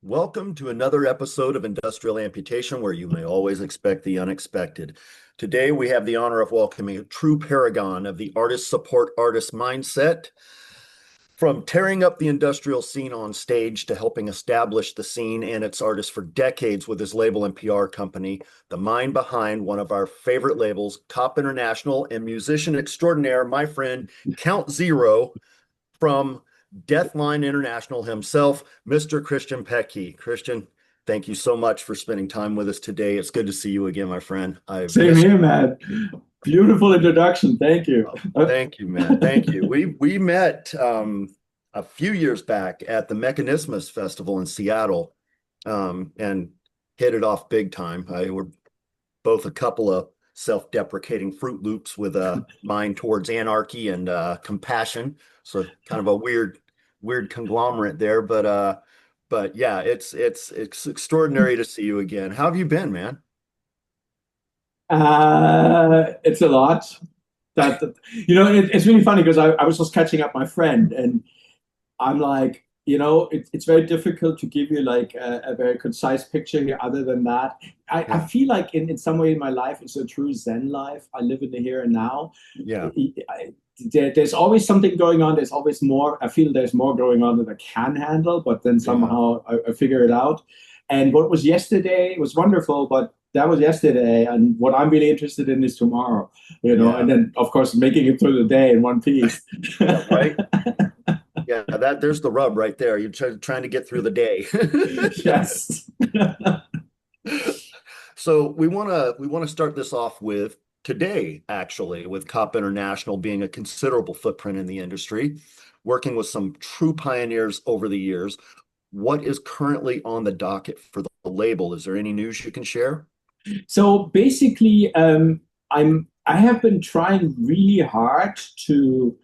Welcome to another episode of Industrial Amputation, where you may always expect the unexpected. Today, we have the honor of welcoming a true paragon of the artist support artist mindset. From tearing up the industrial scene on stage to helping establish the scene and its artists for decades with his label and PR company, the mind behind one of our favorite labels, Cop International, and musician extraordinaire, my friend Count Zero from Deathline International himself, Mr. Christian Petke. Christian, thank you so much for spending time with us today. It's good to see you again, my friend. I've Same missed. here, man. Beautiful introduction. Thank you. Thank you, man. Thank you. We met a few years back at the Mechanismus Festival in Seattle, and hit it off big time. I were both a couple of self-deprecating Fruit Loops with a mind towards anarchy and compassion. So kind of a weird conglomerate there, but yeah, it's extraordinary to see you again. How have you been, man? It's a lot. It's really funny because I was just catching up my friend, and I'm like, it's very difficult to give you like a very concise picture here. Other than that, I Yeah, feel like in some way in my life, it's a true Zen life. I live in the here and now. yeah, There's always something going on. There's always more. I feel there's more going on than I can handle, but then yeah, somehow I figure it out. And what was yesterday was wonderful, but that was yesterday. And what I'm really interested in is tomorrow, yeah, and then, of course, making it through the day in one piece. yeah, right. Yeah, that there's the rub right there. You're trying to get through the day. Yes. So we want to start this off with today, actually, with COP International being a considerable footprint in the industry, working with some true pioneers over the years. What is currently on the docket for the label? Is there any news you can share? So basically, I have been trying really hard to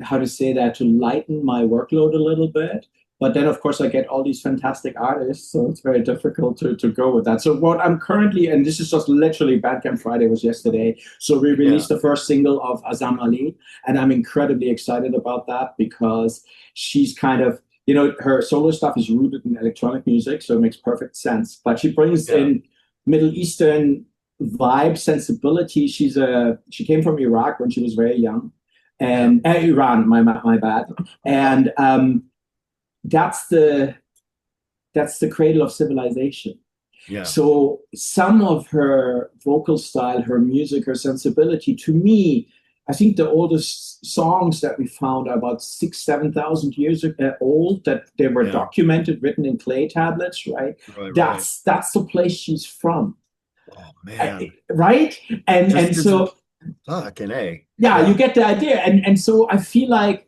how to say that to lighten my workload a little bit. But then, of course, I get all these fantastic artists, so it's very difficult to go with that. So what I'm currently, and this is just literally Bandcamp Friday was yesterday. So we Yeah, released the first single of Azam Ali, and I'm incredibly excited about that because she's kind of, her solo stuff is rooted in electronic music, so it makes perfect sense. But she brings yeah, in Middle Eastern vibe, sensibility. She came from Iraq when she was very young, yeah, and Iran, my bad. And that's the that's the cradle of civilization. yeah, So some of her vocal style, her music, her sensibility, to me, I think the oldest songs that we found are about 7,000 years old. That they were yeah. documented, written in clay tablets. Right. Right, right. That's the place she's from. Oh man, Right. And just and gives it so fucking A. yeah, you Yeah, get the idea. And so I feel like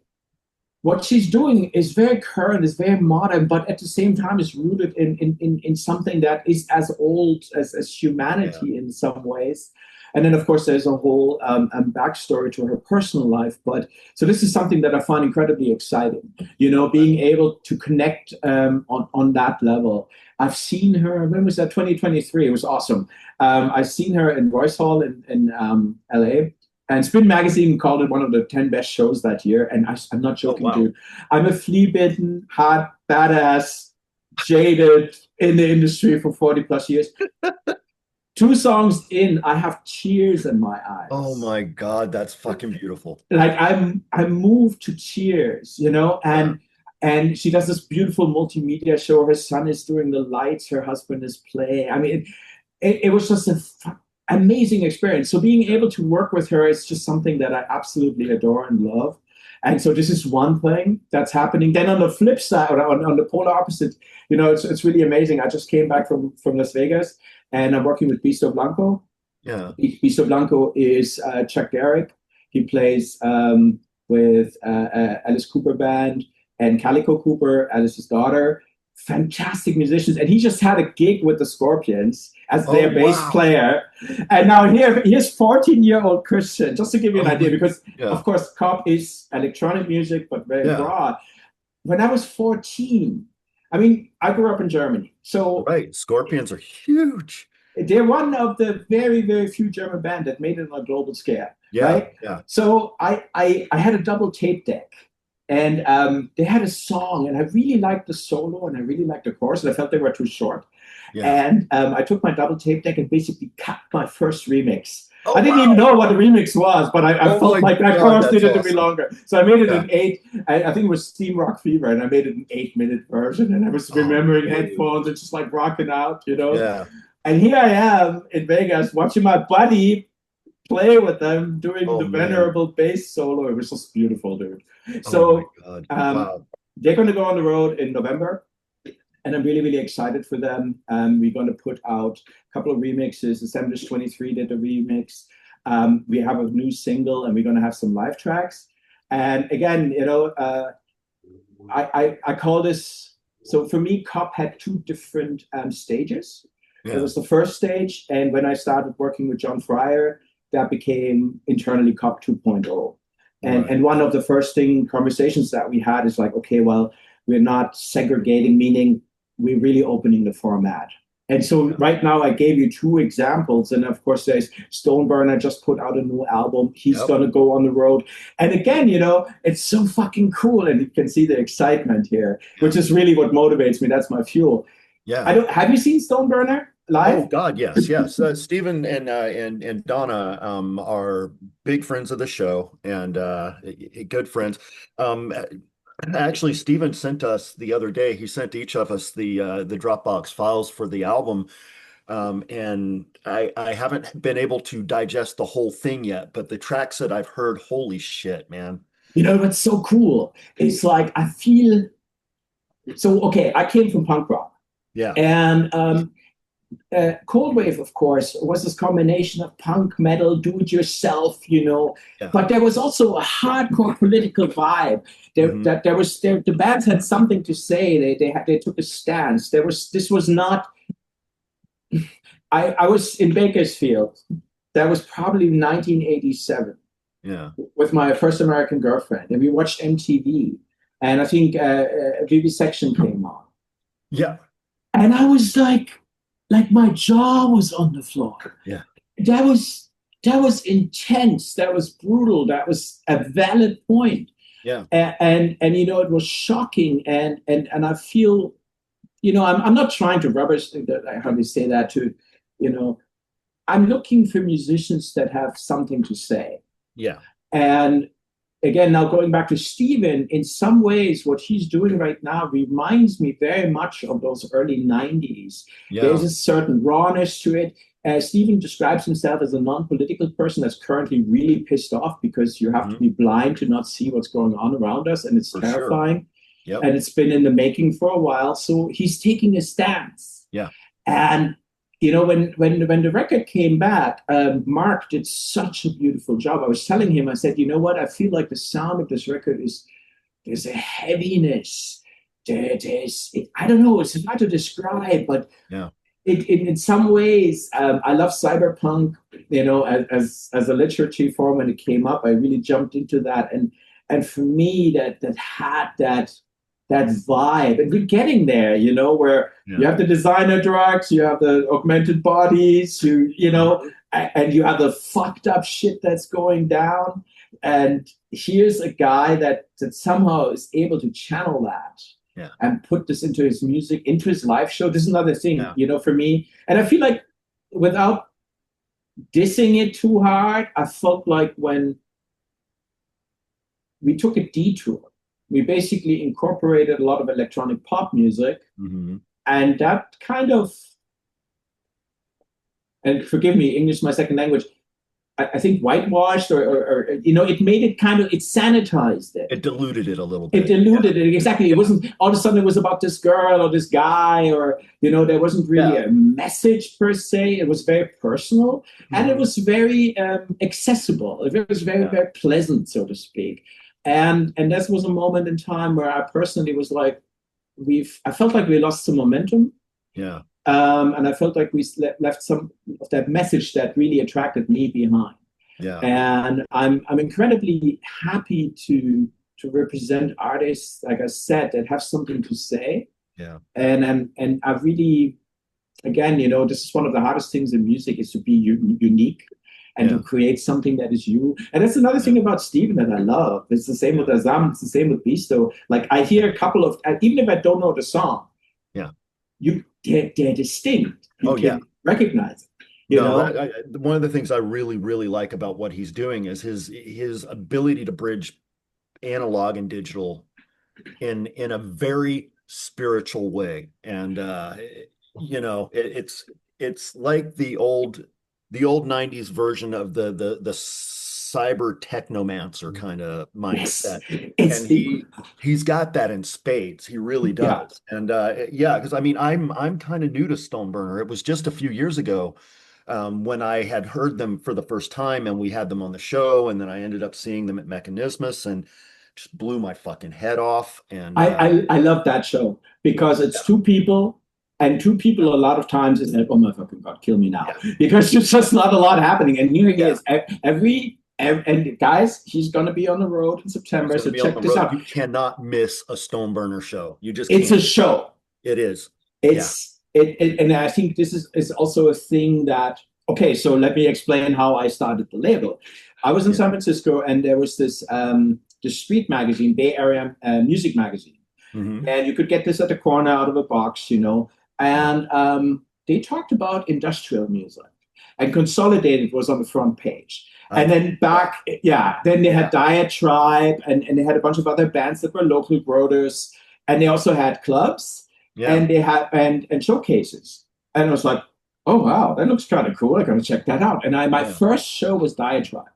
what she's doing is very current, is very modern, but at the same time is rooted in something that is as old as yeah, humanity in some ways. And then, of course, there's a whole backstory to her personal life. But so this is something that I find incredibly exciting, being able to connect on that level. I've seen her, when was that? 2023. It was awesome. I've seen her in Royce Hall in LA. And Spin Magazine called it one of the 10 best shows that year. And I'm not oh joking, wow. dude. I'm a flea bitten, hot, badass, jaded in the industry for 40 plus years. Two songs in, I have tears in my Oh eyes. my God, that's fucking beautiful. Like I'm moved to tears, Yeah, and she does this beautiful multimedia show. Her son is doing the lights, her husband is playing. I mean, it was just an amazing experience. So being able to work with her is just something that I absolutely adore and love. And so this is one thing that's happening. Then on the flip side, or on the polar opposite, it's really amazing. I just came back from Las Vegas, and I'm working with Bisto Blanco. yeah. Bisto Blanco is Chuck Garrick. He plays with Alice Cooper Band and Calico Cooper, Alice's daughter. Fantastic musicians. And he just had a gig with the Scorpions as Oh their bass wow. player. And now here's 14-year-old Christian, just to give you an Oh idea, my, because, yeah, of course, Cop is electronic music, but very yeah. broad. When I was 14, I mean, I grew up in Germany. So Right. Scorpions are huge. they're one of the very, very few German bands that made it on a global scale, Yeah, right? yeah. So I had a double tape deck, And they had a song, and I really liked the solo, and I really liked the chorus, and I felt they were too short. Yeah. And I took my double tape deck and basically cut my first remix. I Oh, didn't even wow. know what the remix was, but I Oh felt my like that God, chorus that's needed to be awesome. longer. So I made it Yeah. an eight. I think it was Steam Rock Fever, and I made it an 8 minute version. And I was Oh, remembering dude. headphones and just like rocking out, you know. Yeah. And here I am in Vegas watching my buddy play with them doing Oh, the man. venerable bass solo. It was just beautiful, dude. Oh, my So God. um, Wow. they're going to go on the road in November, and I'm really, really excited for them. We're going to put out a couple of remixes. Assemblage 23 did a remix. We have a new single, and we're going to have some live tracks. And again, I call this. So for me, Cop had two different stages. There Yeah. was the first stage, and when I started working with John Fryer, that became internally Cop 2.0. And Right. and one of the first conversations that we had is like, okay, well, we're not segregating, meaning we're really opening the format. And so Yeah. right now I gave you two examples. And of course there's Stoneburner just put out a new album. He's Yep. gonna go on the road. And again, it's so fucking cool. And you can see the excitement here, which Yeah. is really what motivates me. That's my fuel. I Yeah. don't have you seen Stoneburner Oh live? God, yes, yes. Stephen and Donna are big friends of the show and good friends. Um, Actually, Stephen sent us the other day. He sent each of us the Dropbox files for the album, and I haven't been able to digest the whole thing yet. But the tracks that I've heard, holy shit, man! You know what's so cool? It's like I feel so okay, I came from punk rock. Yeah, And Cold Wave, of course, was this combination of punk, metal, do it yourself, yeah, but there was also a hardcore political vibe. hmm The bands had something to say. They took a stance. This was not. I was in Bakersfield. That was probably 1987 yeah, with my first American girlfriend, and we watched MTV. And I think Vivisection came on, yeah, and I was like my jaw was on the floor. yeah, That was intense. That was brutal. That was a valid point. yeah, And it was shocking. And I feel, I'm not trying to rubbish. How do you say that? You know, I'm looking for musicians that have something to say. yeah, And again, now going back to Steven, in some ways, what he's doing right now reminds me very much of those early 90s. There's yeah, a certain rawness to it. Steven describes himself as a non political person that's currently really pissed off because you have to hmm be blind to not see what's going on around us, and it's for sure. terrifying. Yep. And it's been in the making for a while. So he's taking a stance. Yeah. And when the record came back, Mark did such a beautiful job. I was telling him, I said, you know what? I feel like the sound of this record there's a heaviness. I don't know. It's hard to describe, but Yeah. in some ways, I love cyberpunk. As a literature form when it came up, I really jumped into that, and for me, that had that vibe, and we're getting there. Where Yeah. you have the designer drugs, you have the augmented bodies, and you have the fucked up shit that's going down. And here's a guy that somehow is able to channel that Yeah. and put this into his music, into his live show. This is another thing, Yeah. for me. And I feel like without dissing it too hard, I felt like when we took a detour, we basically incorporated a lot of electronic pop music, hmm and that kind of, and forgive me, English is my second language, I think whitewashed or it made it it sanitized it. It diluted it a little It bit. diluted it, exactly. It wasn't all of a sudden it was about this girl or this guy, or there wasn't really Yeah. a message per se. It was very personal, and it Mhm. was very accessible. It was very, Yeah. very pleasant, so to speak. And this was a moment in time where I personally was like, I felt like we lost some momentum. Yeah. And I felt like we left some of that message that really attracted me behind. Yeah. And I'm incredibly happy to represent artists, like I said, that have something to say. Yeah. And I really, again, this is one of the hardest things in music, is to be unique. and to create something that is you. And that's another thing about Steven that I love. It's the same with Azam. It's the same with Bisto. Like I hear a couple of, even if I don't know the song, they're distinct. You can recognize it. You know? One of the things I really, really like about what he's doing is his ability to bridge analog and digital in a very spiritual way. And you know, it's like the old 90s version of the cyber technomancer kind of mindset. And he's got that in spades. He really does. And because I mean I'm kind of new to Stoneburner. It was just a few years ago when I had heard them for the first time, and we had them on the show, and then I ended up seeing them at Mechanismus and just blew my fucking head off. And I love that show because it's two people, and two people a lot of times is like, oh my fucking God, kill me now. Because there's just not a lot happening. And here he is. And guys, he's going to be on the road in September. So check this out. You cannot miss a Stoneburner show. You just It's a show. It is. And I think this is also a thing that, okay, so let me explain how I started the label. I was in San Francisco, and there was this the street magazine, Bay Area music magazine. And you could get this at the corner out of a box, you know. And they talked about industrial music. And Consolidated was on the front page. And then then they had Diatribe, and they had a bunch of other bands that were local growers. And they also had clubs. And they had and showcases, and I was like, "Oh wow, that looks kind of cool. I gotta check that out." And my first show was Diatribe.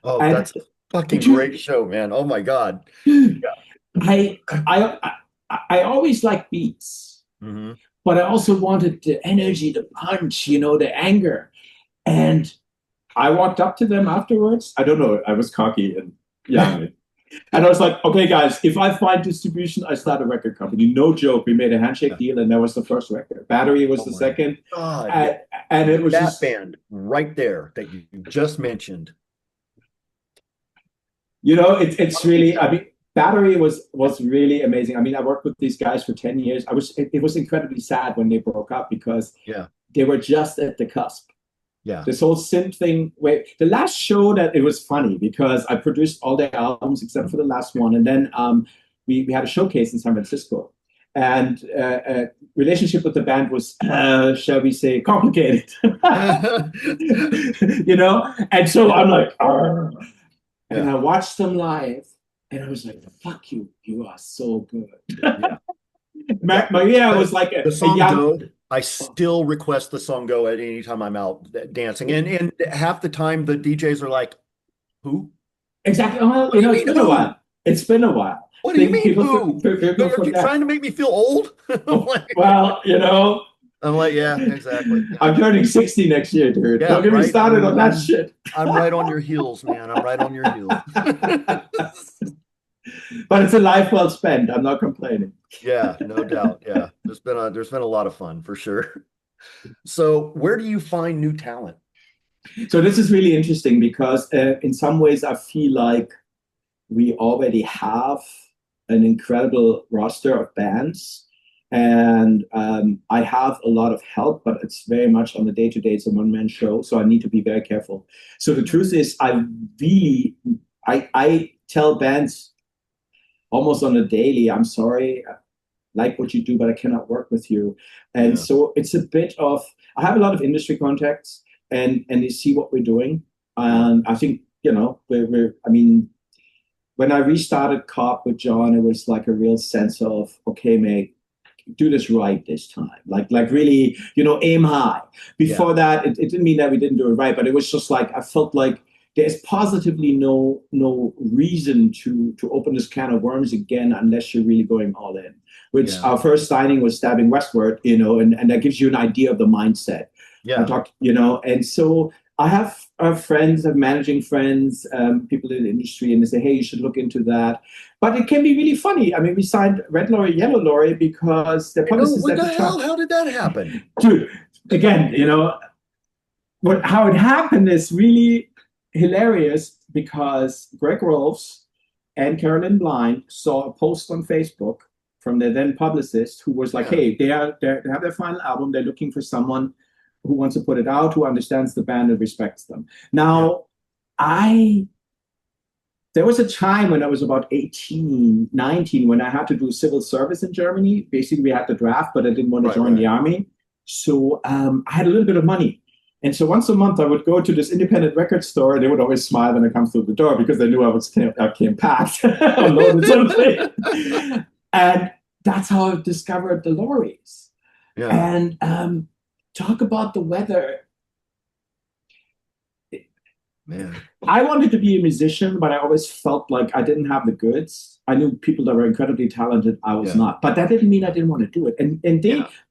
Oh, and that's a fucking great show, man! Oh my God, I always liked beats, but I also wanted the energy, the punch, you know, the anger. And I walked up to them afterwards. I don't know, I was cocky and young. And I was like, okay, guys, if I find distribution, I start a record company. No joke. We made a handshake deal, and that was the first record. Battery was the second. And it was that band right there that you just mentioned. You know, it's really, I mean, Battery was really amazing. I mean, I worked with these guys for 10 years. It was incredibly sad when they broke up because they were just at the cusp. This whole synth thing. The last show that it was funny because I produced all their albums except for the last one, and then we had a showcase in San Francisco, and relationship with the band was, shall we say, complicated. You know, and so I'm like, and I watched them live, and I was like, "Fuck you, you are so good." Maria was like the song Go. I still request the song Go at any time I'm out dancing. And half the time the DJs are like, who? Exactly. Well, you know, it's been a while. It's been a while. What do you mean, who? Are you trying to make me feel old? Well, you know. I'm like, yeah, exactly. I'm turning 60 next year, dude. Don't get me started on that shit. I'm right on your heels, man. I'm right on your heels. But it's a life well spent. I'm not complaining. Yeah, no doubt. Yeah, there's been a lot of fun for sure. So, where do you find new talent? So this is really interesting because in some ways I feel like we already have an incredible roster of bands, and I have a lot of help, but it's very much on the day-to-day. It's a one-man show, so I need to be very careful. So the truth is, I tell bands almost on a daily, I'm sorry, I like what you do, but I cannot work with you. And so it's a bit of, I have a lot of industry contacts, and they see what we're doing. And I think, you know, I mean, when I restarted COP with John, it was like a real sense of, okay, mate, do this right this time. Like really, you know, aim high. Before that, it didn't mean that we didn't do it right, but it was just like, I felt like there's positively no reason to open this can of worms again unless you're really going all in. Which our first signing was Stabbing Westward, you know, and that gives you an idea of the mindset. I talked, you know, and so I have friends, managing friends, people in the industry, and they say, hey, you should look into that. But it can be really funny. I mean, we signed Red Lorry, Yellow Lorry because the publicist what the hell? How did that happen? Dude, again, you know, how it happened is really hilarious because Greg Rolfs and Carolyn Blind saw a post on Facebook from their then publicist who was like, hey, they have their final album. They're looking for someone who wants to put it out, who understands the band and respects them. Now, I there was a time when I was about 18, 19, when I had to do civil service in Germany. Basically, we had the draft, but I didn't want to join the army. So I had a little bit of money. And so once a month, I would go to this independent record store. And they would always smile when I come through the door because they knew I came packed or loaded something. And that's how I discovered the lorries. Yeah. And talk about the weather. Man. I wanted to be a musician, but I always felt like I didn't have the goods. I knew people that were incredibly talented. I was not. But that didn't mean I didn't want to do it. And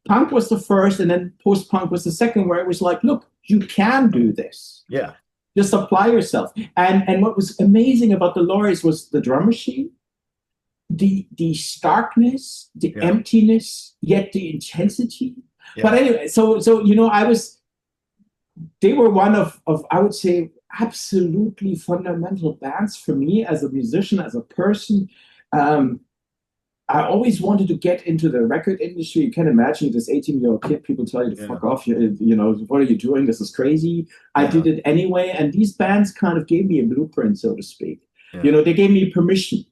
punk was the first, and then post-punk was the second, where it was like, look, you can do this. Yeah. Just apply yourself. And what was amazing about the lorries was the drum machine, the starkness, the emptiness, yet the intensity. Yeah. But anyway, so they were one of I would say, absolutely fundamental bands for me as a musician, as a person. I always wanted to get into the record industry. You can imagine this 18-year-old kid, people tell you to fuck off. What are you doing? This is crazy. I did it anyway. And these bands kind of gave me a blueprint, so to speak. Yeah. They gave me permission.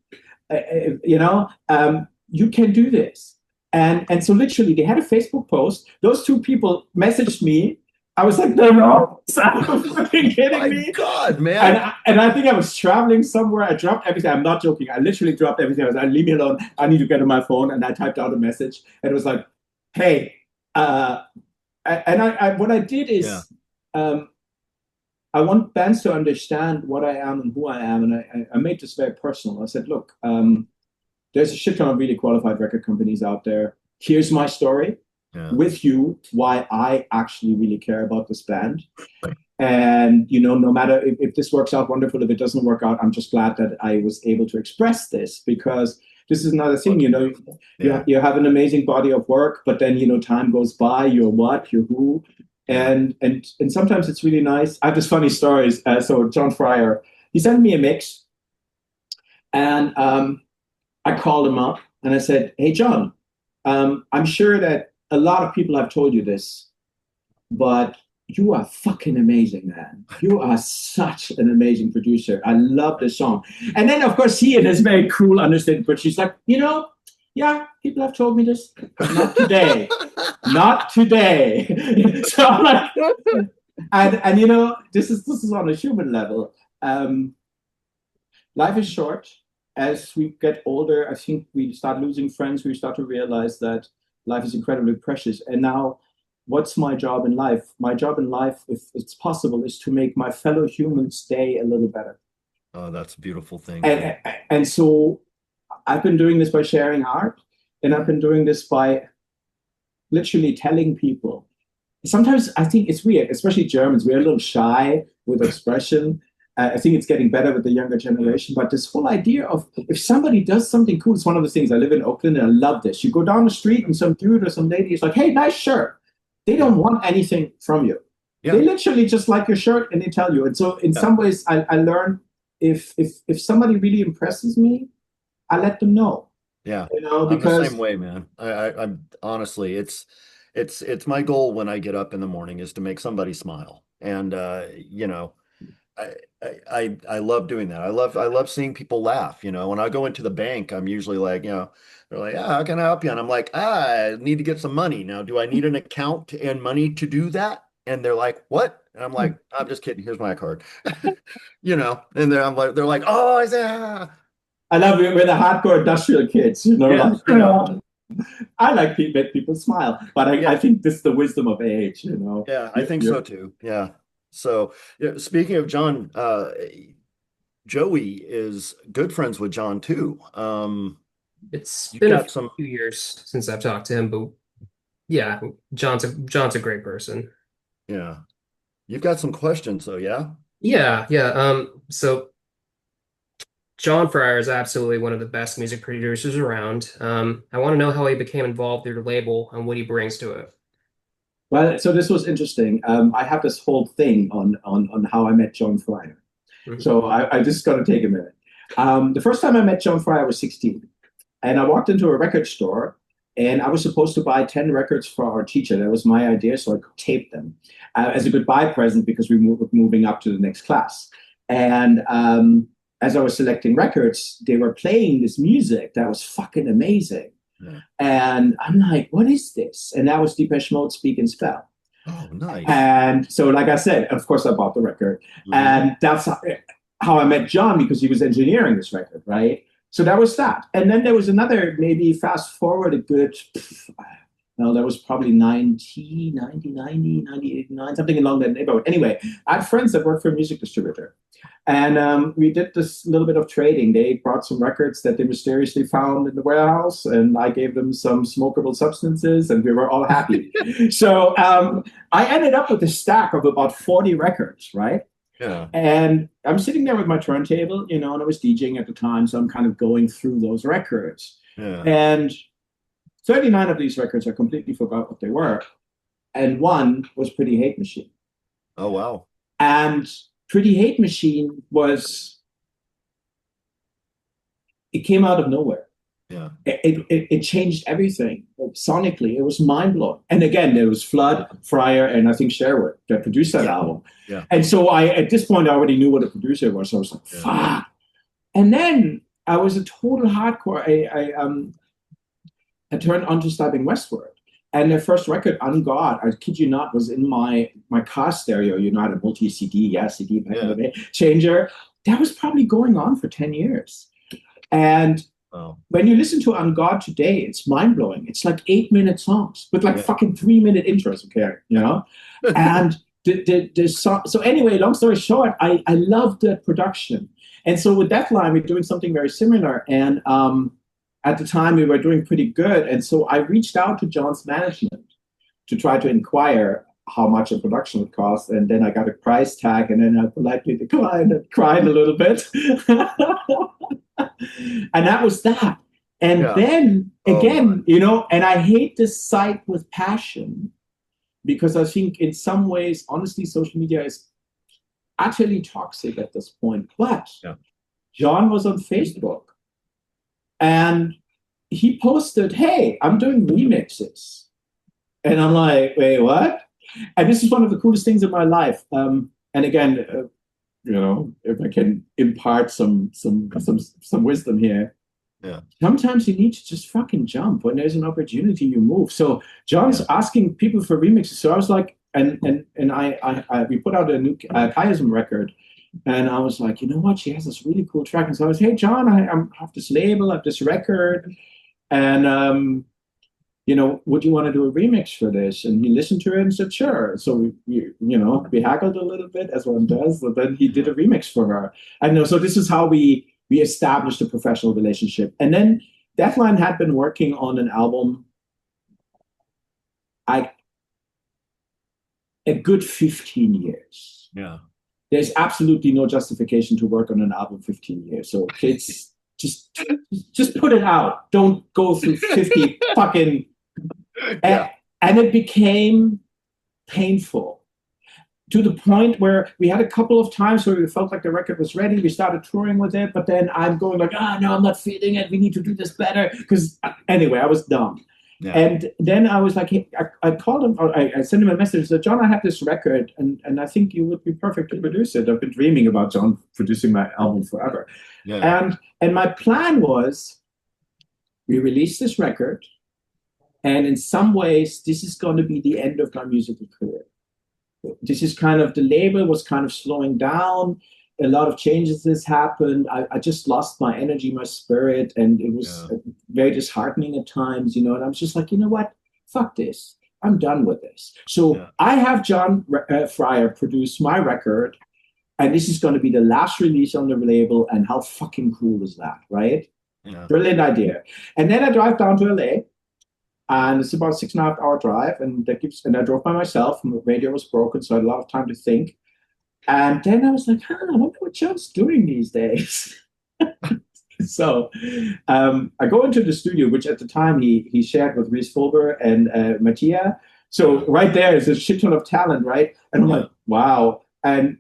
You can do this. And so literally they had a Facebook post. Those two people messaged me. I was like, no, are you fucking kidding me? God, man. And I think I was traveling somewhere. I dropped everything. I'm not joking. I literally dropped everything. I was like, leave me alone. I need to get on my phone. And I typed out a message. And it was like, hey. What I did is, I want bands to understand what I am and who I am. And I made this very personal. I said, look, there's a shit ton of really qualified record companies out there. Here's my story. With you, why I actually really care about this band. And, no matter if this works out, wonderful. If it doesn't work out, I'm just glad that I was able to express this, because this is another thing, you have an amazing body of work, but then, time goes by, you're what, you're who. And sometimes it's really nice. I have this funny stories. So John Fryer, he sent me a mix, and I called him up and I said, hey, John, I'm sure that a lot of people have told you this, but you are fucking amazing, man. You are such an amazing producer. I love this song. And then, of course, he in his very cool understatement, but she's like, yeah, people have told me this, but not today. Not today. So I'm like, and this is on a human level. Life is short. As we get older, I think we start losing friends. We start to realize that life is incredibly precious. And now, what's my job in life? My job in life, if it's possible, is to make my fellow humans' day a little better. Oh, that's a beautiful thing. And so I've been doing this by sharing art, and I've been doing this by literally telling people. Sometimes I think it's weird, especially Germans. We're a little shy with expression. I think it's getting better with the younger generation, but this whole idea of if somebody does something cool, it's one of the things. I live in Oakland and I love this. You go down the street and some dude or some lady is like, hey, nice shirt. They don't want anything from you. Yeah. They literally just like your shirt and they tell you. And so in some ways I learned if somebody really impresses me, I let them know. Yeah. Because I'm the same way, man. I'm honestly, it's my goal when I get up in the morning is to make somebody smile. And I love doing that. I love seeing people laugh. When I go into the bank, I'm usually like, they're like, how can I help you? And I'm like, I need to get some money. Now, do I need an account and money to do that? And they're like, what? And I'm like, I'm just kidding. Here's my card. And they're like, oh, I say, ah. I love it. We're the hardcore industrial kids, I like to make people smile, but I think this is the wisdom of age, Yeah, I think so too. Yeah. So, speaking of John, Joey is good friends with John too. It's been a few years since I've talked to him, but yeah, John's a great person. Yeah, you've got some questions though, yeah? Yeah. So John Fryer is absolutely one of the best music producers around. I want to know how he became involved with your label and what he brings to it. Well, so this was interesting. I have this whole thing on how I met John Fryer. Mm-hmm. So I just got to take a minute. The first time I met John Fryer, I was 16. And I walked into a record store, And I was supposed to buy 10 records for our teacher. That was my idea, so I could tape them as a goodbye present because we were moving up to the next class. And as I was selecting records, they were playing this music that was fucking amazing. Yeah. And I'm like, what is this? And that was Depeche Mode, Speak and Spell. Oh, nice. And so, like I said, of course, I bought the record. Mm-hmm. And that's how I met John, because he was engineering this record, right? So that was that. And then there was another, maybe fast forward a good, no, that was probably 90, 98, 9, something along that neighborhood. Anyway, I had friends that worked for a music distributor. And we did this little bit of trading. They brought some records that they mysteriously found in the warehouse, and I gave them some smokable substances, and we were all happy. So I ended up with a stack of about 40 records, right? Yeah. And I'm sitting there with my turntable, and I was DJing at the time, so I'm kind of going through those records. Yeah. And 39 of these records, I completely forgot what they were. And one was Pretty Hate Machine. Oh, wow. And Pretty Hate Machine it came out of nowhere. Yeah. It changed everything sonically. It was mind-blowing. And again, there was Flood, Fryer, and I think Sherwood that produced that album. Yeah. And so at this point, I already knew what a producer was. So I was like, fuck. And then I was a total hardcore. I turned on to Stabbing Westward. And their first record, On God, I kid you not, was in my car stereo. I had a multi-CD, CD back in the day, changer. That was probably going on for 10 years. And when you listen to On God today, it's mind-blowing. It's like 8-minute songs with fucking 3-minute intros, okay, And the song. So anyway, long story short, I loved the production. And so with Deathline, we're doing something very similar. And at the time, we were doing pretty good. And so I reached out to John's management to try to inquire how much a production would cost. And then I got a price tag, and then I politely declined and cried a little bit. And that was that. And then again, and I hate this site with passion, because I think in some ways, honestly, social media is utterly toxic at this point. But John was on Facebook. And he posted, hey, I'm doing remixes. And I'm like, wait, what? And this is one of the coolest things in my life. And again, if I can impart some wisdom here. Yeah. Sometimes you need to just fucking jump. When there's an opportunity, you move. So John's asking people for remixes. So I was like, and we put out a new Chiasm record. And I was like, you know what? She has this really cool track. And so I was, hey, John, I have this label, I have this record. And, would you want to do a remix for this? And he listened to it and said, sure. So we haggled a little bit, as one does. But then he did a remix for her. And so this is how we established a professional relationship. And then Deathline had been working on an album a good 15 years. Yeah. There's absolutely no justification to work on an album 15 years. So kids, just put it out. Don't go through 50 fucking... And it became painful to the point where we had a couple of times where we felt like the record was ready. We started touring with it, but then I'm going like, no, I'm not feeling it. We need to do this better. Because anyway, I was dumb. Yeah. And then I was like, hey, I called him, or I sent him a message. I said, John, I have this record, and I think you would be perfect to produce it. I've been dreaming about John producing my album forever. Yeah. And my plan was, we release this record, and in some ways, this is going to be the end of my musical career. This is kind of, the label was kind of slowing down. A lot of changes has happened. I just lost my energy, my spirit, and it was very disheartening at times, And I was just like, you know what? Fuck this. I'm done with this. So I have John Fryer produce my record, and this is going to be the last release on the label. And how fucking cool is that, right? Yeah. Brilliant idea. And then I drive down to LA, and it's about a 6.5-hour drive, and I drove by myself. And the radio was broken, so I had a lot of time to think. And then I was like, I wonder what John's doing these days. So I go into the studio, which at the time he shared with Reese Fulber and Mattia. So right there is a shit ton of talent, right? And I'm like, wow. And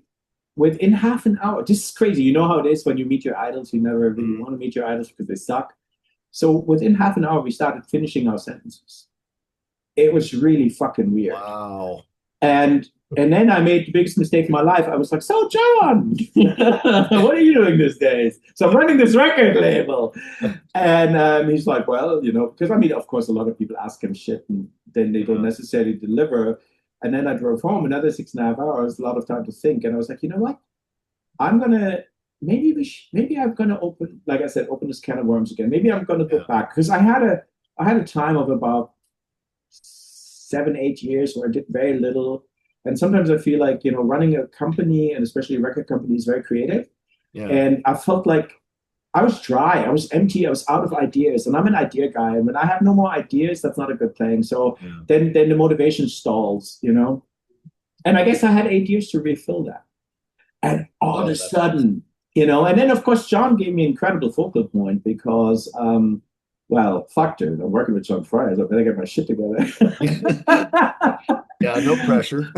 within half an hour, this is crazy. You know how it is when you meet your idols. You never really want to meet your idols because they suck. So within half an hour, we started finishing our sentences. It was really fucking weird. Wow. And then I made the biggest mistake of my life. I was like, so John, what are you doing these days? So I'm running this record label. And he's like, well, because I mean, of course, a lot of people ask him shit and then they don't necessarily deliver. And then I drove home another 6.5 hours, a lot of time to think. And I was like, you know what? I'm going to, maybe I'm going to open, like I said, open this can of worms again. Maybe I'm going to go back. Because I had a time of about 7-8 years where I did very little. And sometimes I feel like, running a company and especially a record company is very creative. Yeah. And I felt like I was dry. I was empty. I was out of ideas. And I'm an idea guy. And when I have no more ideas, that's not a good thing. So then the motivation stalls, And I guess I had 8 years to refill that. And all of a sudden, and then of course, John gave me an incredible focal point because, well, fuck dude, I'm working with John Fryers. I better get my shit together. Yeah, no pressure.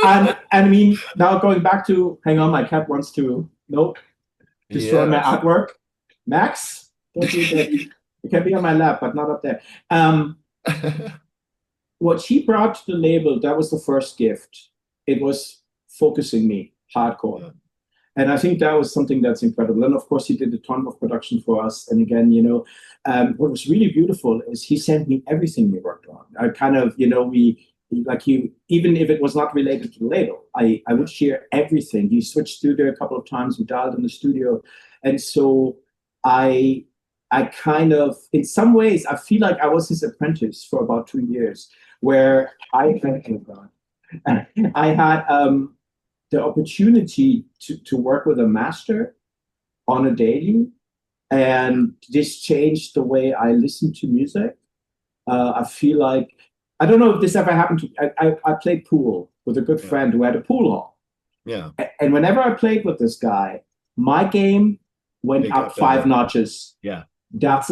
and I mean, now going back to, hang on, my cat wants to, destroy my artwork. Max, don't do that. It can be on my lap, but not up there. What she brought to the label, that was the first gift. It was focusing me hardcore. Yeah. And I think that was something that's incredible. And of course, he did a ton of production for us. And again, what was really beautiful is he sent me everything we worked on. I kind of, even if it was not related to the label, I would share everything. He switched studio a couple of times. We dialed in the studio. And so I kind of, in some ways, I feel like I was his apprentice for about 2 years, where I had the opportunity to work with a master on a daily, and this changed the way I listen to music. I feel like, I don't know if this ever happened to I played pool with a good friend who had a pool hall. Yeah. And whenever I played with this guy, my game went up 5 notches. Yeah. That's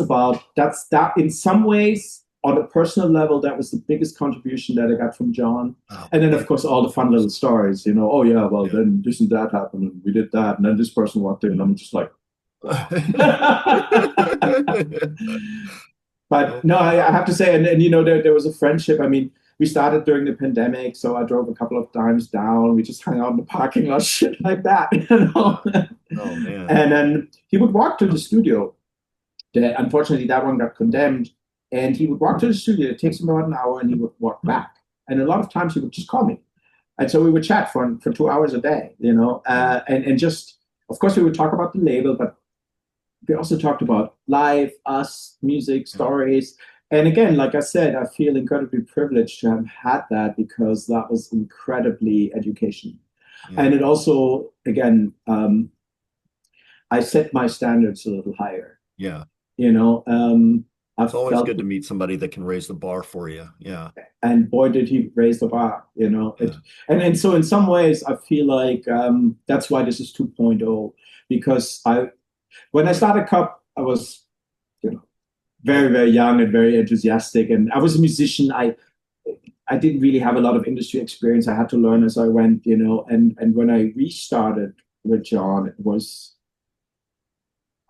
in some ways, on a personal level, that was the biggest contribution that I got from John. Oh, and then, of course, all the fun little stories, then this and that happened, and we did that, and then this person walked in, and I'm just like, But no, I have to say, and there was a friendship. I mean, we started during the pandemic, so I drove a couple of times down. We just hung out in the parking lot, shit like that, Oh, man. And then he would walk to the studio. Unfortunately, that one got condemned. And he would walk to the studio. It takes him about an hour, and he would walk back. And a lot of times he would just call me. And so we would chat for 2 hours a day, and just, of course, we would talk about the label, but we also talked about life, us, music, stories. And again, like I said, I feel incredibly privileged to have had that, because that was incredibly educational. Yeah. And it also, again, I set my standards a little higher. Yeah. It's always good to meet somebody that can raise the bar for you. Yeah. And boy, did he raise the bar, And so in some ways, I feel like that's why this is 2.0, because when I started Cup, I was, very, very young and very enthusiastic. And I was a musician. I didn't really have a lot of industry experience. I had to learn as I went, and when I restarted with John,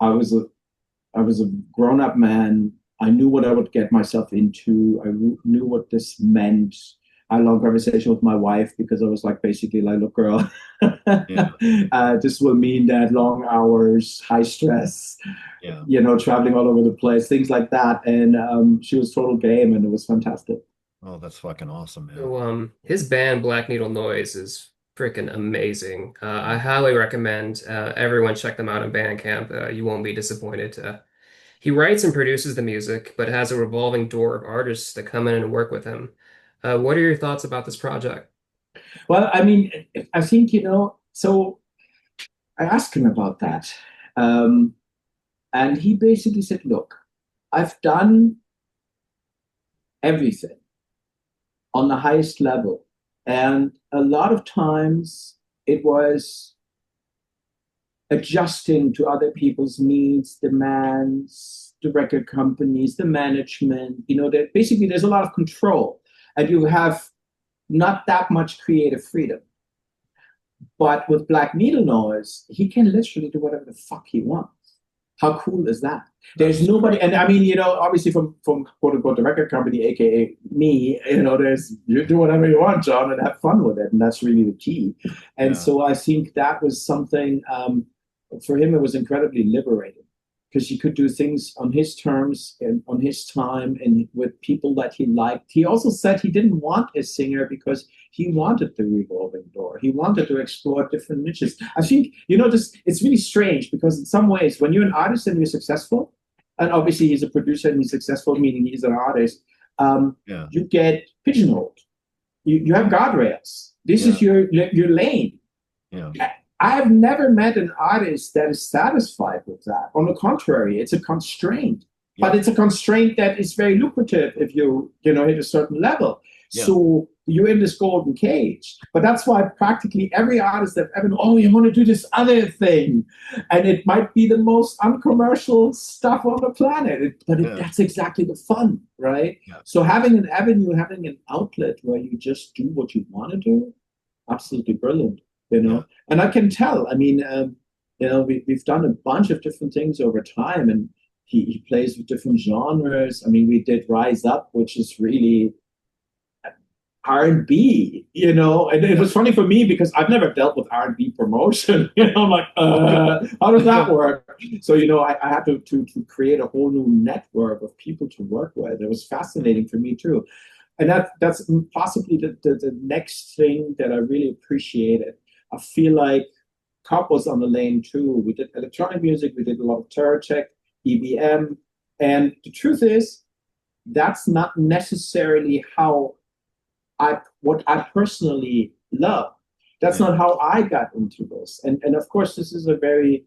I was a grown-up man. I knew what I would get myself into. I knew what this meant. I had a long conversation with my wife, because I was like, basically like, look, girl, this will mean that long hours, high stress, traveling all over the place, things like that. And she was total game, and it was fantastic. Oh, that's fucking awesome, man. So, his band Black Needle Noise is freaking amazing. I highly recommend everyone check them out on Bandcamp. You won't be disappointed. He writes and produces the music, but has a revolving door of artists that come in and work with him. What are your thoughts about this project? Well, I mean, I think, so I asked him about that. And he basically said, look, I've done everything on the highest level. And a lot of times it was adjusting to other people's needs, demands, the record companies, the management, that basically there's a lot of control, and you have not that much creative freedom. But with Black Needle Noise, he can literally do whatever the fuck he wants. How cool is that? There's nobody, and I mean, obviously from quote unquote the record company, aka me, there's you do whatever you want, John, and have fun with it, and that's really the key. And Yeah. so I think that was something for him. It was incredibly liberating because he could do things on his terms and on his time and with people that he liked. He also said he didn't want a singer because he wanted the revolving door. He wanted to explore different niches. I think, it's really strange because in some ways, when you're an artist and you're successful, and obviously he's a producer and he's successful, meaning he's an artist, you get pigeonholed. You have guardrails. This is your lane. Yeah. I've never met an artist that is satisfied with that. On the contrary, it's a constraint, but it's a constraint that is very lucrative if you hit a certain level. Yeah. So you're in this golden cage. But that's why practically every artist that ever, you want to do this other thing, and it might be the most uncommercial stuff on the planet, but that's exactly the fun, right? Yeah. So having an avenue, having an outlet where you just do what you want to do, absolutely brilliant. And I can tell. I mean, we've done a bunch of different things over time, and he plays with different genres. I mean, we did Rise Up, which is really R&B, and it was funny for me because I've never dealt with R&B promotion. I'm like, how does that work? So, I had to create a whole new network of people to work with. It was fascinating for me too. And that's possibly the next thing that I really appreciated. I feel like Cop was on the lane too. We did electronic music, we did a lot of Turtech, EBM, and the truth is, that's not necessarily what I personally love. That's not how I got into this. And of course, this is a very,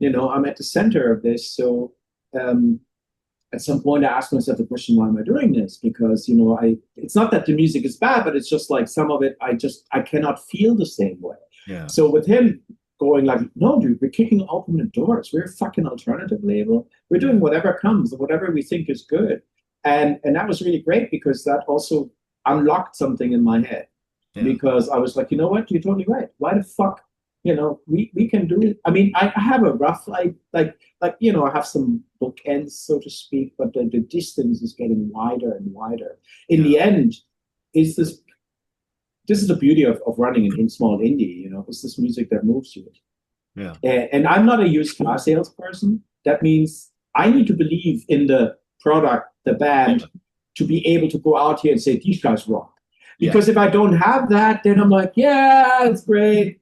I'm at the center of this. So at some point, I asked myself the question, why am I doing this? Because, it's not that the music is bad, but it's just like some of it, I cannot feel the same way. Yeah. So with him going like, no, dude, we're kicking open the doors. We're a fucking alternative label. We're doing whatever comes, whatever we think is good. And that was really great because that also unlocked something in my head. Yeah. Because I was like, you know what? You're totally right. Why the fuck? We can do it. I mean, I have a rough, I have some bookends, so to speak, but the distance is getting wider and wider. In the end, this is the beauty of running in small indie, it's this music that moves you. Yeah. And I'm not a used car salesperson. That means I need to believe in the product, the band, to be able to go out here and say, these guys rock. Because if I don't have that, then I'm like, yeah, it's great.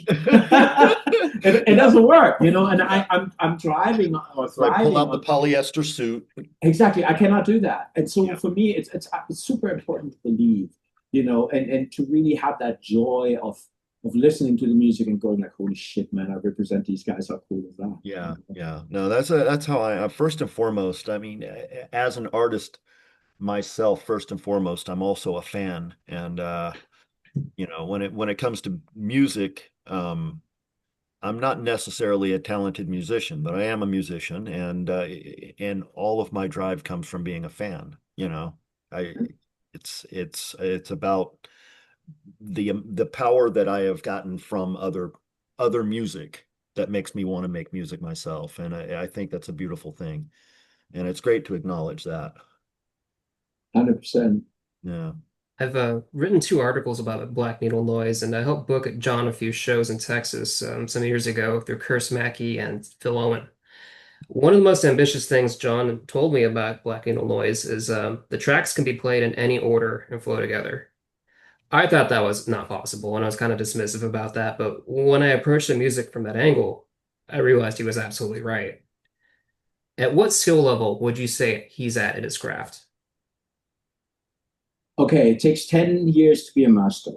it doesn't work, and I'm driving or thriving. Pull out the polyester suit. Exactly, I cannot do that. And so for me, it's super important to believe, and to really have that joy of listening to the music and going like, holy shit, man, I represent these guys. How cool is that? Yeah, yeah. No, that's how I first and foremost. I mean, as an artist myself, first and foremost, I'm also a fan, and when it comes to music, I'm not necessarily a talented musician, but I am a musician, and all of my drive comes from being a fan. It's about the power that I have gotten from other music that makes me want to make music myself, and I think that's a beautiful thing, and it's great to acknowledge that. 100%. Yeah. I've written 2 articles about Black Needle Noise, and I helped book John a few shows in Texas some years ago through Curse Mackey and Phil Owen. One of the most ambitious things John told me about Black Needle Noise is the tracks can be played in any order and flow together. I thought that was not possible, and I was kind of dismissive about that, but when I approached the music from that angle, I realized he was absolutely right. At what skill level would you say he's at in his craft? Okay, it takes 10 years to be a master.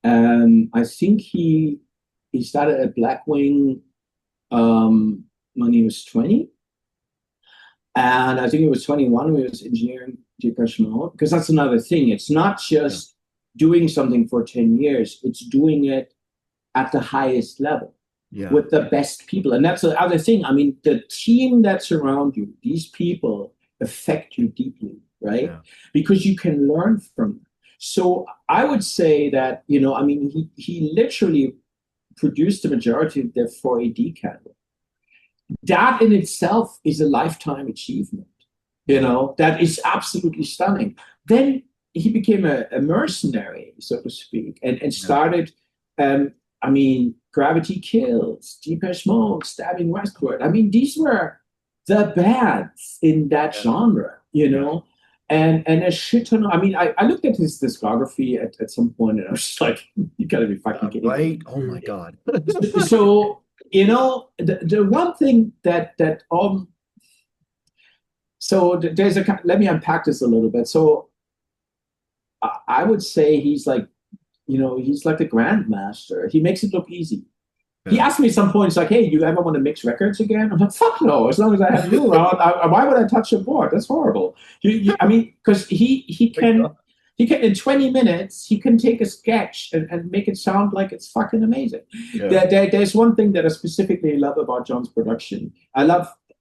I think he started at Blackwing when he was 20. And I think he was 21 when he was engineering Depeche Mode. Because that's another thing. It's not just doing something for 10 years. It's doing it at the highest level with the best people. And that's the other thing. I mean, the team that's around you, these people affect you deeply. Right? Yeah. Because you can learn from them. So I would say that, he literally produced the majority of their 4AD catalog. that in itself is a lifetime achievement. That is absolutely stunning. Then he became a mercenary, so to speak, and started, I mean, Gravity Kills, Depeche Mode, Stabbing Westward. I mean, these were the bands in that genre, and a shit ton. I mean, I looked at his discography at some point, and I was just like, you gotta be fucking kidding me. Right? Oh my God. So, the one thing that so there's let me unpack this a little bit. So I would say he's like, he's like a grandmaster. He makes it look easy. Yeah. He asked me at some point, it's like, hey, do you ever want to mix records again? I'm like, fuck no. As long as I have you around, why would I touch a board? That's horrible. I mean, because he can in 20 minutes, he can take a sketch and make it sound like it's fucking amazing. Yeah. There's one thing that I specifically love about John's production.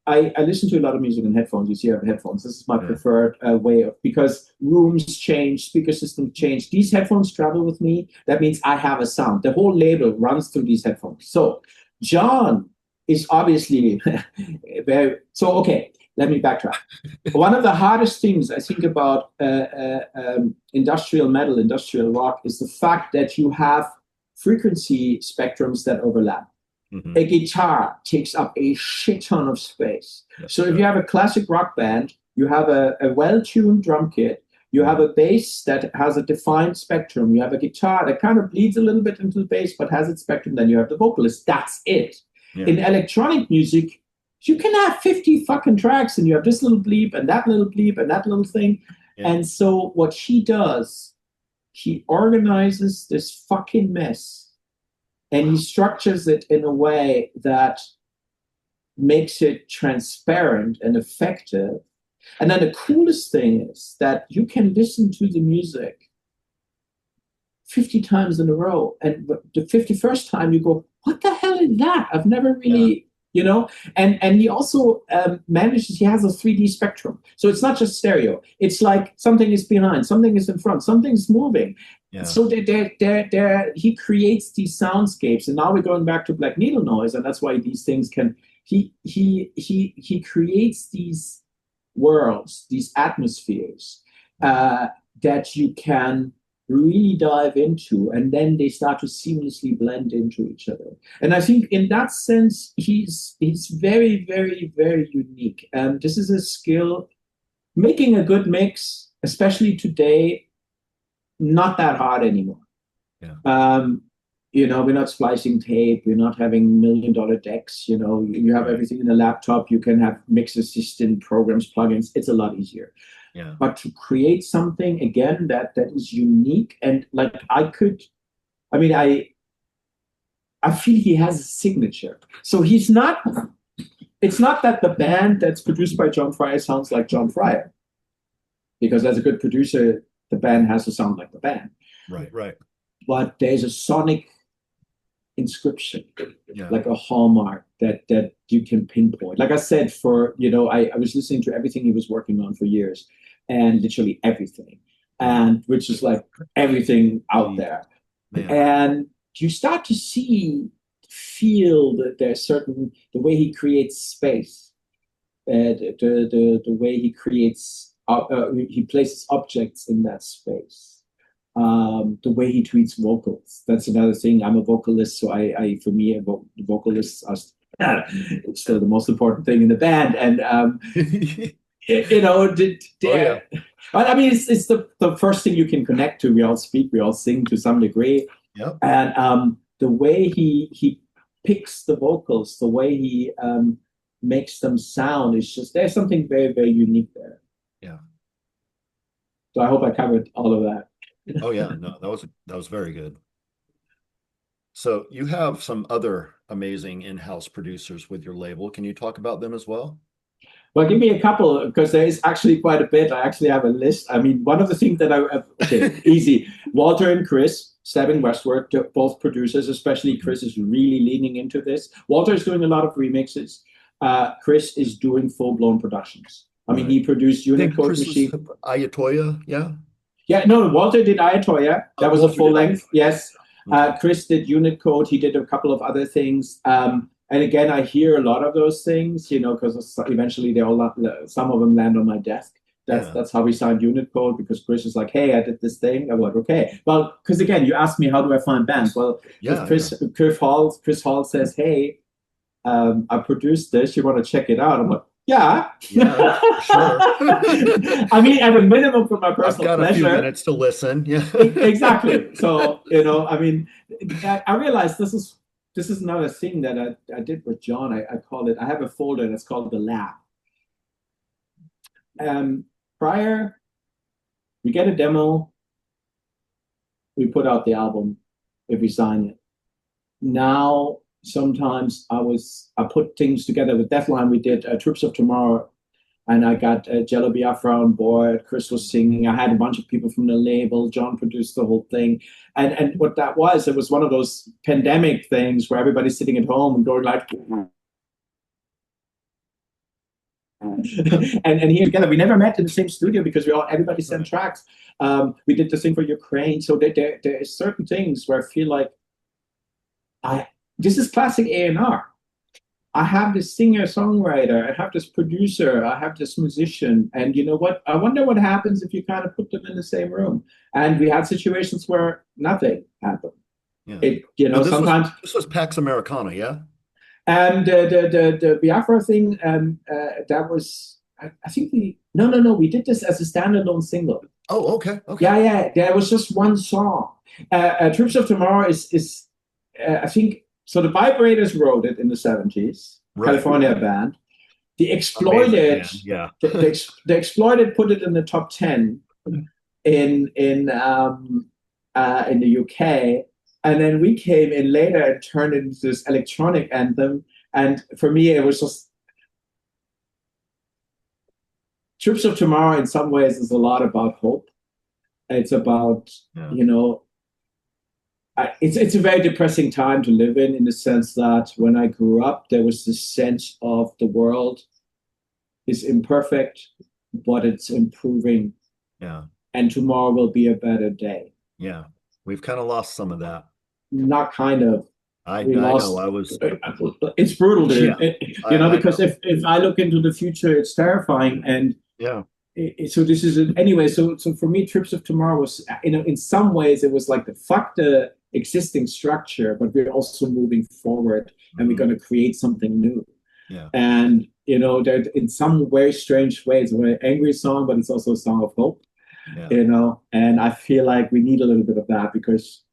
I listen to a lot of music in headphones. You see, I have headphones. This is my preferred way because rooms change, speaker systems change. These headphones travel with me. That means I have a sound. The whole label runs through these headphones. So John is obviously very. So okay, let me backtrack. One of the hardest things I think about industrial metal, industrial rock, is the fact that you have frequency spectrums that overlap. Mm-hmm. A guitar takes up a shit ton of space. That's so if you have a classic rock band, you have a well-tuned drum kit, you have a bass that has a defined spectrum, you have a guitar that kind of bleeds a little bit into the bass but has its spectrum, then you have the vocalist. That's it. Yeah. In electronic music, you can have 50 fucking tracks and you have this little bleep and that little bleep and that little thing. Yeah. And so what he does, he organizes this fucking mess. And he structures it in a way that makes it transparent and effective. And then the coolest thing is that you can listen to the music 50 times in a row. And the 51st time you go, what the hell is that? I've never really, and he also he has a 3D spectrum. So it's not just stereo. It's like something is behind, something is in front, something's moving. Yeah. So he creates these soundscapes, and now we're going back to Black Needle Noise, and that's why these things can. He creates these worlds, these atmospheres that you can really dive into, and then they start to seamlessly blend into each other. And I think in that sense, he's very, very, very unique. And this is a skill. Making a good mix, especially today, not that hard anymore. Yeah. We're not splicing tape. We're not having $1 million decks. You have everything in a laptop. You can have mix assistant programs, plugins. It's a lot easier. Yeah. But to create something again that is unique and like I feel he has a signature. So he's not. It's not that the band that's produced by John Fryer sounds like John Fryer, because as a good producer, the band has to sound like the band. Right. But there's a sonic inscription, like a hallmark that you can pinpoint. Like I said, I was listening to everything he was working on for years, and literally everything, and which is like everything out there. Man. And you start to feel that there's the way he creates space, the way he creates, he places objects in that space. The way he treats vocals. That's another thing. I'm a vocalist, so for me, vocalists are still the most important thing in the band. And I mean, it's the first thing you can connect to. We all speak, we all sing to some degree. Yep. And the way he picks the vocals, the way he makes them sound, is just, there's something very, very unique there. Yeah. So I hope I covered all of that. Oh yeah, no, that was very good. So you have some other amazing in-house producers with your label. Can you talk about them as well? Well, give me a couple, because there is actually quite a bit. I actually have a list. I mean, one of the things that easy. Walter and Chris, Stabbing Westward, both producers, especially Chris is really leaning into this. Walter is doing a lot of remixes. Chris is doing full-blown productions. I mean, he produced Unit Code Machine. Ayatoya, yeah? Yeah, no, Walter did Ayatoya. That was a full length, yes. Chris did Unit Code. He did a couple of other things. And again, I hear a lot of those things, because eventually some of them land on my desk. That's how we signed unit code, because Chris is like, hey, I did this thing. I'm like, okay. Well, because again, you asked me, how do I find bands? Well, if Chris Hall says, hey, I produced this, you want to check it out? I'm like, yeah, sure. I mean, at a minimum for my personal I've got pleasure. a few minutes to listen. Yeah, exactly. So, I mean, I realized this is another thing that I did with John. I call it, I have a folder that's called the lab. Prior, we get a demo, we put out the album if we sign it. Now, sometimes I put things together with Deathline. We did Troops of Tomorrow, and I got Jello Biafra on board. Chris was singing. I had a bunch of people from the label. John produced the whole thing. And what that was, it was one of those pandemic things where everybody's sitting at home and going like, and here together. We never met in the same studio because everybody sent tracks. We did the thing for Ukraine. So there are certain things where I feel like this is classic A&R. I have this singer-songwriter, I have this producer, I have this musician, and you know what? I wonder what happens if you kind of put them in the same room. And we had situations where nothing happened. Yeah. Sometimes this was Pax Americana, yeah. And the Biafra thing, that was, I think we did this as a standalone single. Oh, okay. Yeah. There was just one song. Troops of Tomorrow is I think. So the Vibrators wrote it in the 70s, California band. The Exploited, the Exploited put it in the top 10 in the UK, and then we came in later and turned it into this electronic anthem. And for me, it was just Troops of Tomorrow. In some ways, is a lot about hope. It's about it's a very depressing time to live in the sense that when I grew up, there was this sense of the world is imperfect, but it's improving. Yeah. And tomorrow will be a better day. Yeah. We've kind of lost some of that. Not kind of. I know. It's brutal, dude. Because if I look into the future, it's terrifying. And so this is anyway. So for me, Trips of Tomorrow was, in some ways, it was like fuck the existing structure, but we're also moving forward, and we're going to create something new. Yeah. And there in some very strange ways, a very angry song, but it's also a song of hope. Yeah. And I feel like we need a little bit of that because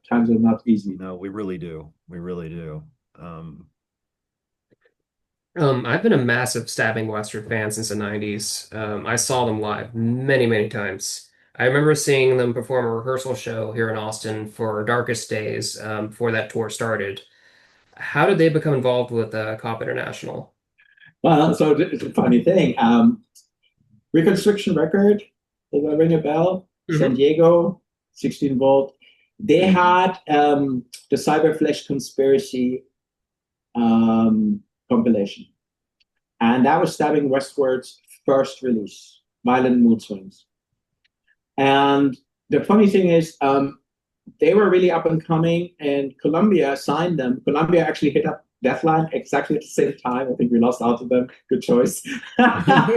times are not easy. No, we really do. We really do. I've been a massive Stabbing Western fan since the 90s. I saw them live many, many times. I remember seeing them perform a rehearsal show here in Austin for Darkest Days before that tour started. How did they become involved with Cop International? Well, so it's a funny thing. Reconstruction Record, does that ring a bell? Mm-hmm. San Diego, 16 volt. They had the Cyberflesh Conspiracy compilation. And that was Stabbing Westward's first release, Violent Mood Swings. And the funny thing is, they were really up and coming, and Columbia signed them. Columbia actually hit up Deathline exactly at the same time. I think we lost out to them. Good choice. and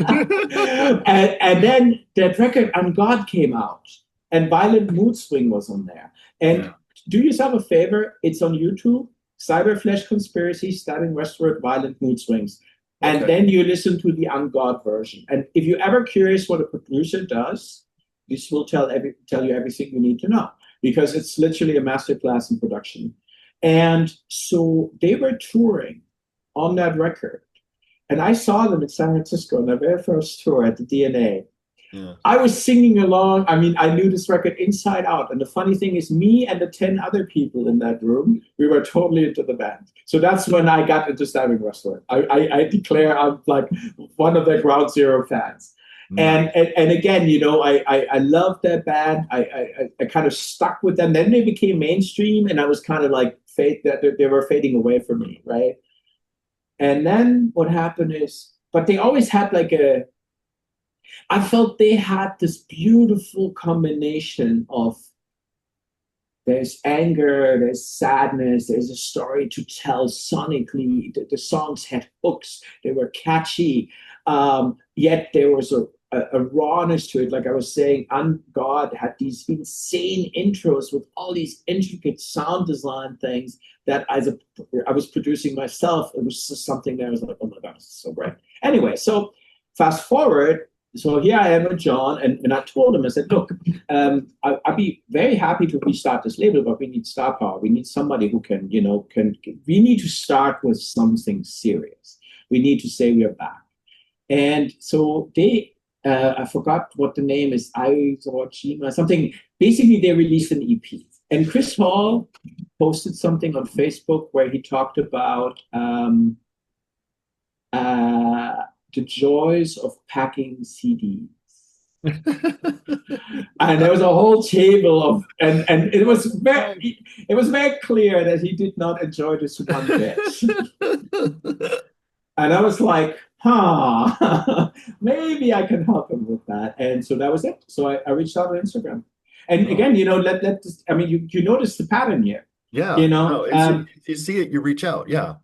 then that record On God came out, and Violent Mood Swing was on there. And do yourself a favor, it's on YouTube, Cyberflesh Conspiracy, Stabbing Westward, Violent Mood Swings. And then you listen to the On God version. And if you're ever curious what a producer does, this will tell you everything you need to know, because it's literally a masterclass in production. And so they were touring on that record. And I saw them in San Francisco on their very first tour at the DNA. Yeah. I was singing along. I mean, I knew this record inside out. And the funny thing is, me and the 10 other people in that room, we were totally into the band. So that's when I got into Stabbing Westward. I declare I'm like one of their ground zero fans. And again, I loved that band. I kind of stuck with them. Then they became mainstream, and I was kind of like they were fading away from me, right? And then what happened is, but they always had I felt they had this beautiful combination of There's anger, there's sadness, there's a story to tell sonically. The songs had hooks, they were catchy, yet there was a rawness to it. Like I was saying, God had these insane intros with all these intricate sound design things that as I was producing myself, it was just something that I was like, oh my God, this is so great. Anyway, so fast forward. So here I am with John, and I told him, I said, look, I'd be very happy to restart this label, but we need star power. We need somebody who can, we need to start with something serious. We need to say we are back. And so I forgot what the name is, something. Basically, they released an EP. And Chris Hall posted something on Facebook where he talked about the joys of packing CDs. And there was a whole table of, and it was very clear that he did not enjoy this one bit. And I was like, maybe I can help him with that. And so that was it. So I reached out on Instagram. And again, you notice the pattern here. Yeah. If you see it, you reach out. Yeah.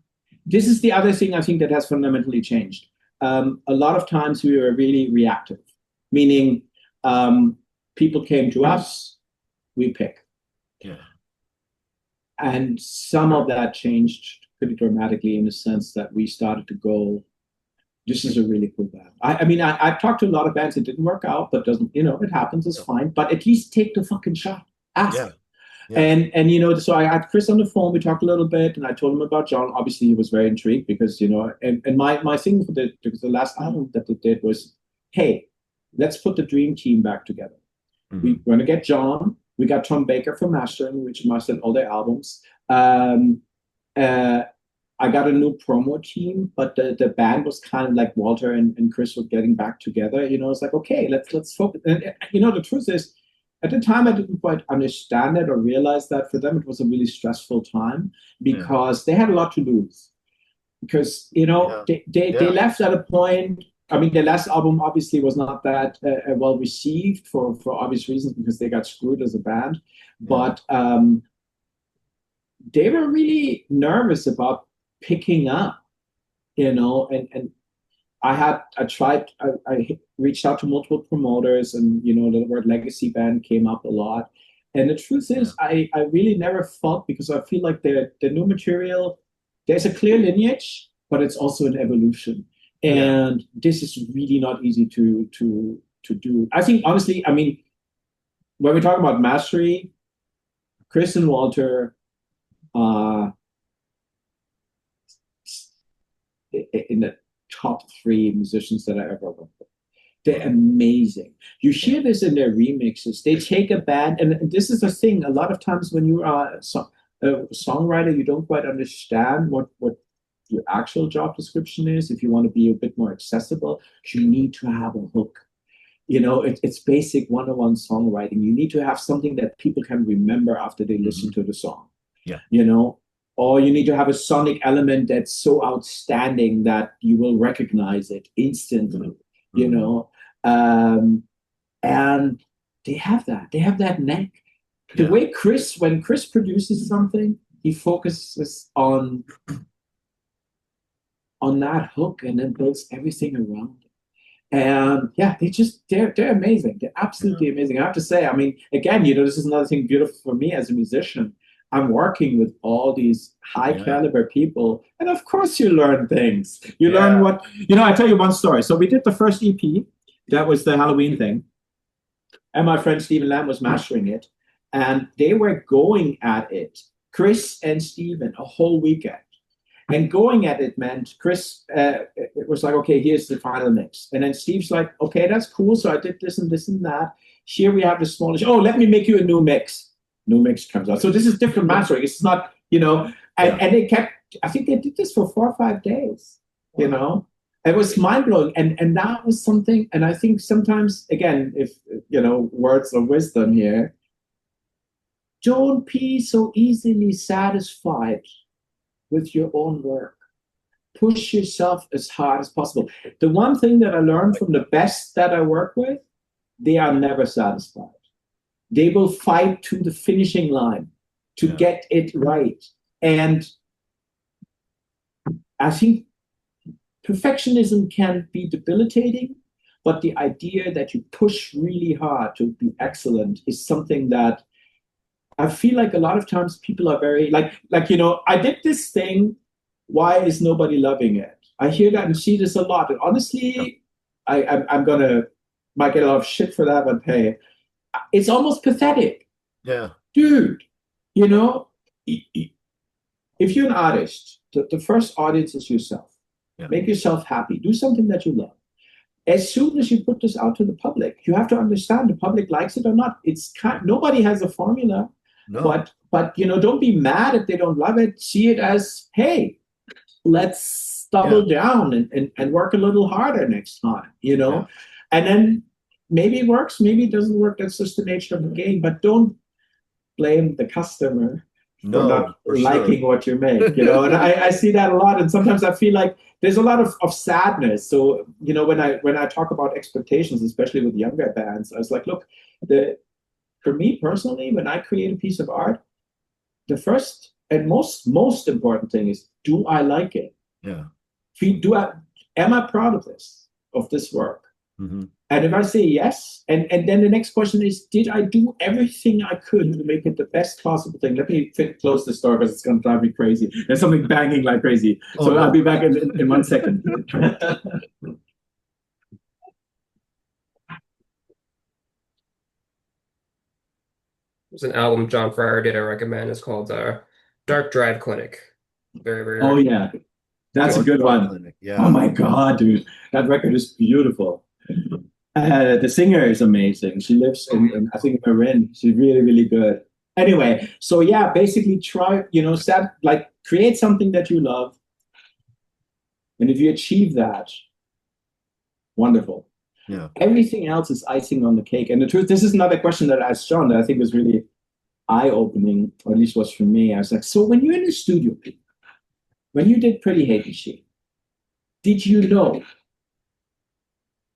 This is the other thing I think that has fundamentally changed. A lot of times we were really reactive, meaning people came to us, we pick. Yeah. And some of that changed pretty dramatically in the sense that we started to go, this is a really cool band. I've talked to a lot of bands, it didn't work out, but doesn't, it happens, it's fine. But at least take the fucking shot. Ask. Yeah. Yeah. And so I had Chris on the phone, we talked a little bit, and I told him about John. Obviously, he was very intrigued because, and my thing because the last album that they did was, hey, let's put the dream team back together. Mm-hmm. We're going to get John. We got Tom Baker for mastering, which mastered all their albums. I got a new promo team, but the band was kind of like Walter and Chris were getting back together. It's like, okay, let's focus. And the truth is, at the time, I didn't quite understand it or realize that for them it was a really stressful time because they had a lot to lose. Because they left at a point. Their last album obviously was not that well received for obvious reasons because they got screwed as a band. But they were really nervous about picking up, and I reached out to multiple promoters, and the word legacy band came up a lot. And the truth is, I really never felt, because I feel like the new material, there's a clear lineage, but it's also an evolution. And this is really not easy to do. I think, honestly, when we talk about mastery, Chris and Walter in the top 3 musicians that I ever worked with. They're amazing. You hear this in their remixes. They take a band, and this is the thing. A lot of times when you are a songwriter, you don't quite understand what your actual job description is. If you want to be a bit more accessible, you need to have a hook. It's basic 101 songwriting. You need to have something that people can remember after they listen to the song. Yeah. Or you need to have a sonic element that's so outstanding that you will recognize it instantly, and they have that. They have that neck. The way when Chris produces something, he focuses on that hook and then builds everything around it. And they're amazing. They're absolutely amazing. I have to say, again, this is another thing beautiful for me as a musician. I'm working with all these high caliber people. And of course you learn things. You learn what, I tell you one story. So we did the first EP. That was the Halloween thing. And my friend Stephen Lamb was mastering it. And they were going at it, Chris and Stephen, a whole weekend. And going at it meant Chris, it was like, okay, here's the final mix. And then Steve's like, okay, that's cool. So I did this and this and that. Here we have the smallish. Oh, let me make you a new mix. New mix comes out. So this is different mastering. It's not, and they kept, I think they did this for 4 or 5 days, It was mind-blowing. And that was something, and I think sometimes, again, if, words of wisdom here, don't be so easily satisfied with your own work. Push yourself as hard as possible. The one thing that I learned from the best that I work with, they are never satisfied. They will fight to the finishing line to get it right. And I think perfectionism can be debilitating, but the idea that you push really hard to be excellent is something that I feel like a lot of times people are very I did this thing. Why is nobody loving it? I hear that and see this a lot. And honestly, I'm might get a lot of shit for that, but hey, it's almost pathetic. Yeah. Dude, you know, if you're an artist, the first audience is yourself. Yeah. Make yourself happy. Do something that you love. As soon as you put this out to the public, you have to understand the public likes it or not. Nobody has a formula. No. But don't be mad if they don't love it. See it as, hey, let's double down and work a little harder next time, And then maybe it works, maybe it doesn't work. That's just the nature of the game. But don't blame the customer for not liking what you make, And I see that a lot. And sometimes I feel like there's a lot of sadness. So, when I talk about expectations, especially with younger bands, I was like, look, for me personally, when I create a piece of art, the first and most important thing is, do I like it? Yeah. Am I proud of this work? Mm-hmm. And if I say yes, and then the next question is, did I do everything I could to make it the best possible thing? Let me close this door because it's going to drive me crazy. There's something banging like crazy. I'll be back in 1 second. There's an album John Fryer did I recommend. It's called Dark Drive Clinic. Very, very. Oh, yeah. That's a good one. Clinic. Yeah. Oh, my God, dude. That record is beautiful. The singer is amazing. She lives in I think, Marin. She's really, really good. Anyway, so yeah, basically try, create something that you love. And if you achieve that, wonderful. Yeah. Everything else is icing on the cake. And the truth, this is another question that I asked John that I think was really eye-opening, or at least was for me. I was like, so when you're in the studio, when you did Pretty Hate Machine, did you know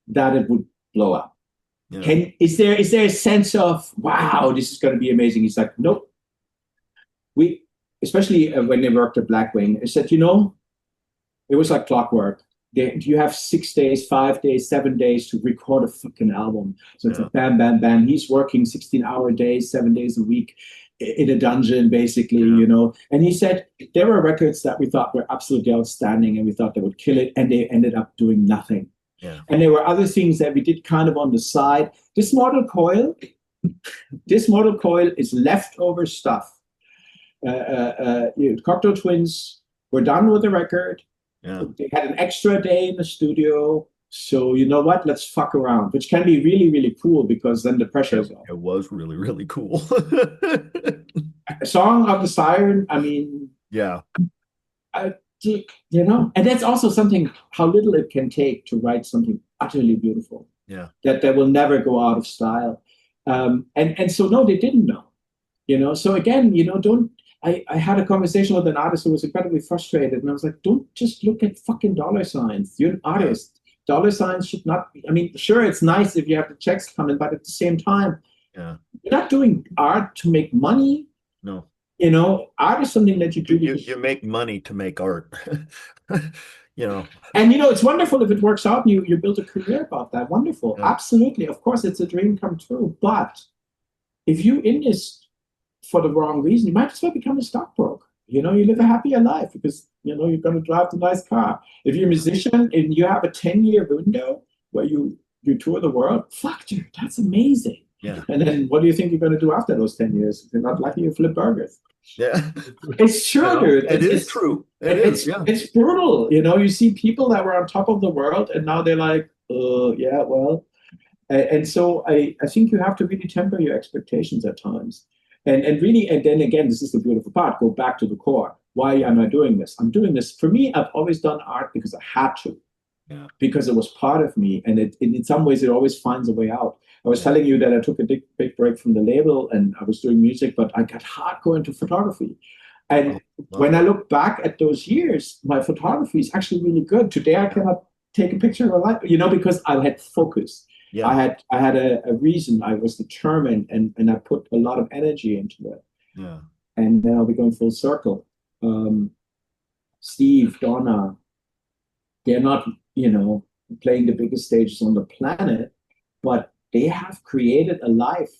that it would blow up? Yeah. Is there a sense of, wow, this is going to be amazing? He's like, nope. Especially when they worked at Blackwing, I said, it was like clockwork. You have 6 days, 5 days, 7 days to record a fucking album. So it's like bam, bam, bam. He's working 16-hour days, 7 days a week in a dungeon, basically, And he said there were records that we thought were absolutely outstanding and we thought they would kill it, and they ended up doing nothing. Yeah. And there were other things that we did kind of on the side. This Mortal Coil is leftover stuff. Cocteau Twins were done with the record. Yeah. They had an extra day in the studio. So you know what? Let's fuck around, which can be really, really cool because then the pressure is off. It was really, really cool. Song of the Siren, I mean. Yeah. And that's also something, how little it can take to write something utterly beautiful. Yeah. That will never go out of style. And so, no, they didn't know. So again, I had a conversation with an artist who was incredibly frustrated, and I was like, don't just look at fucking dollar signs. You're an artist. Dollar signs should not be, I mean, sure, it's nice if you have the checks coming, but at the same time, you're not doing art to make money. No. Art is something that you do. You make money to make art. And it's wonderful if it works out and you build a career about that. Wonderful. Yeah. Absolutely. Of course, it's a dream come true. But if you're in this for the wrong reason, you might as well become a stockbroker. You live a happier life because, you're going to drive the nice car. If you're a musician and you have a 10-year window where you tour the world, fuck, dude, that's amazing. Yeah. And then what do you think you're going to do after those 10 years? If you're not lucky, you flip burgers. Yeah. It's true, dude. It's true. It's brutal. You see people that were on top of the world and now they're like, yeah, well. And so I think you have to really temper your expectations at times. And then again, this is the beautiful part. Go back to the core. Why am I doing this? I'm doing this. For me, I've always done art because I had to. Yeah. Because it was part of me. And in some ways, it always finds a way out. I was telling you that I took a big break from the label and I was doing music, but I got hardcore into photography. And when I look back at those years, my photography is actually really good. Today, I cannot take a picture of a life, because I had focus. Yeah. I had a reason. I was determined, and I put a lot of energy into it. Yeah. And now we're going full circle. Um, Steve, Donna, they're not, playing the biggest stages on the planet, but they have created a life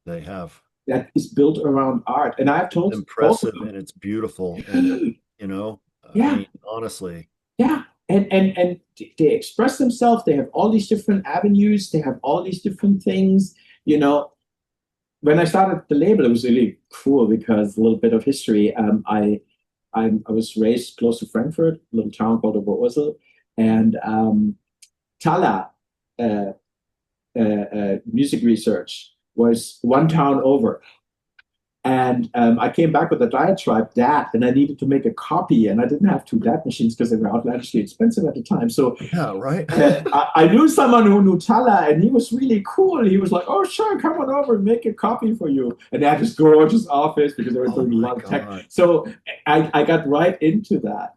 They have. that is built around art. And I've told both of Impressive them, and it's beautiful. And, you know, I yeah, mean, honestly, yeah. And they express themselves. They have all these different avenues. They have all these different things. You know, when I started the label, it was really cool because a little bit of history. I was raised close to Frankfurt, a little town called Oberursel, and Tala Music Research was one town over. And I came back with a diatribe DAT, and I needed to make a copy, and I didn't have two DAT machines because they were outlandishly expensive at the time. So yeah, right. I knew someone who knew Tala, and he was really cool. He was like, "Oh, sure, come on over and make a copy for you." And they had this gorgeous office because they were doing a lot of tech. So I got right into that,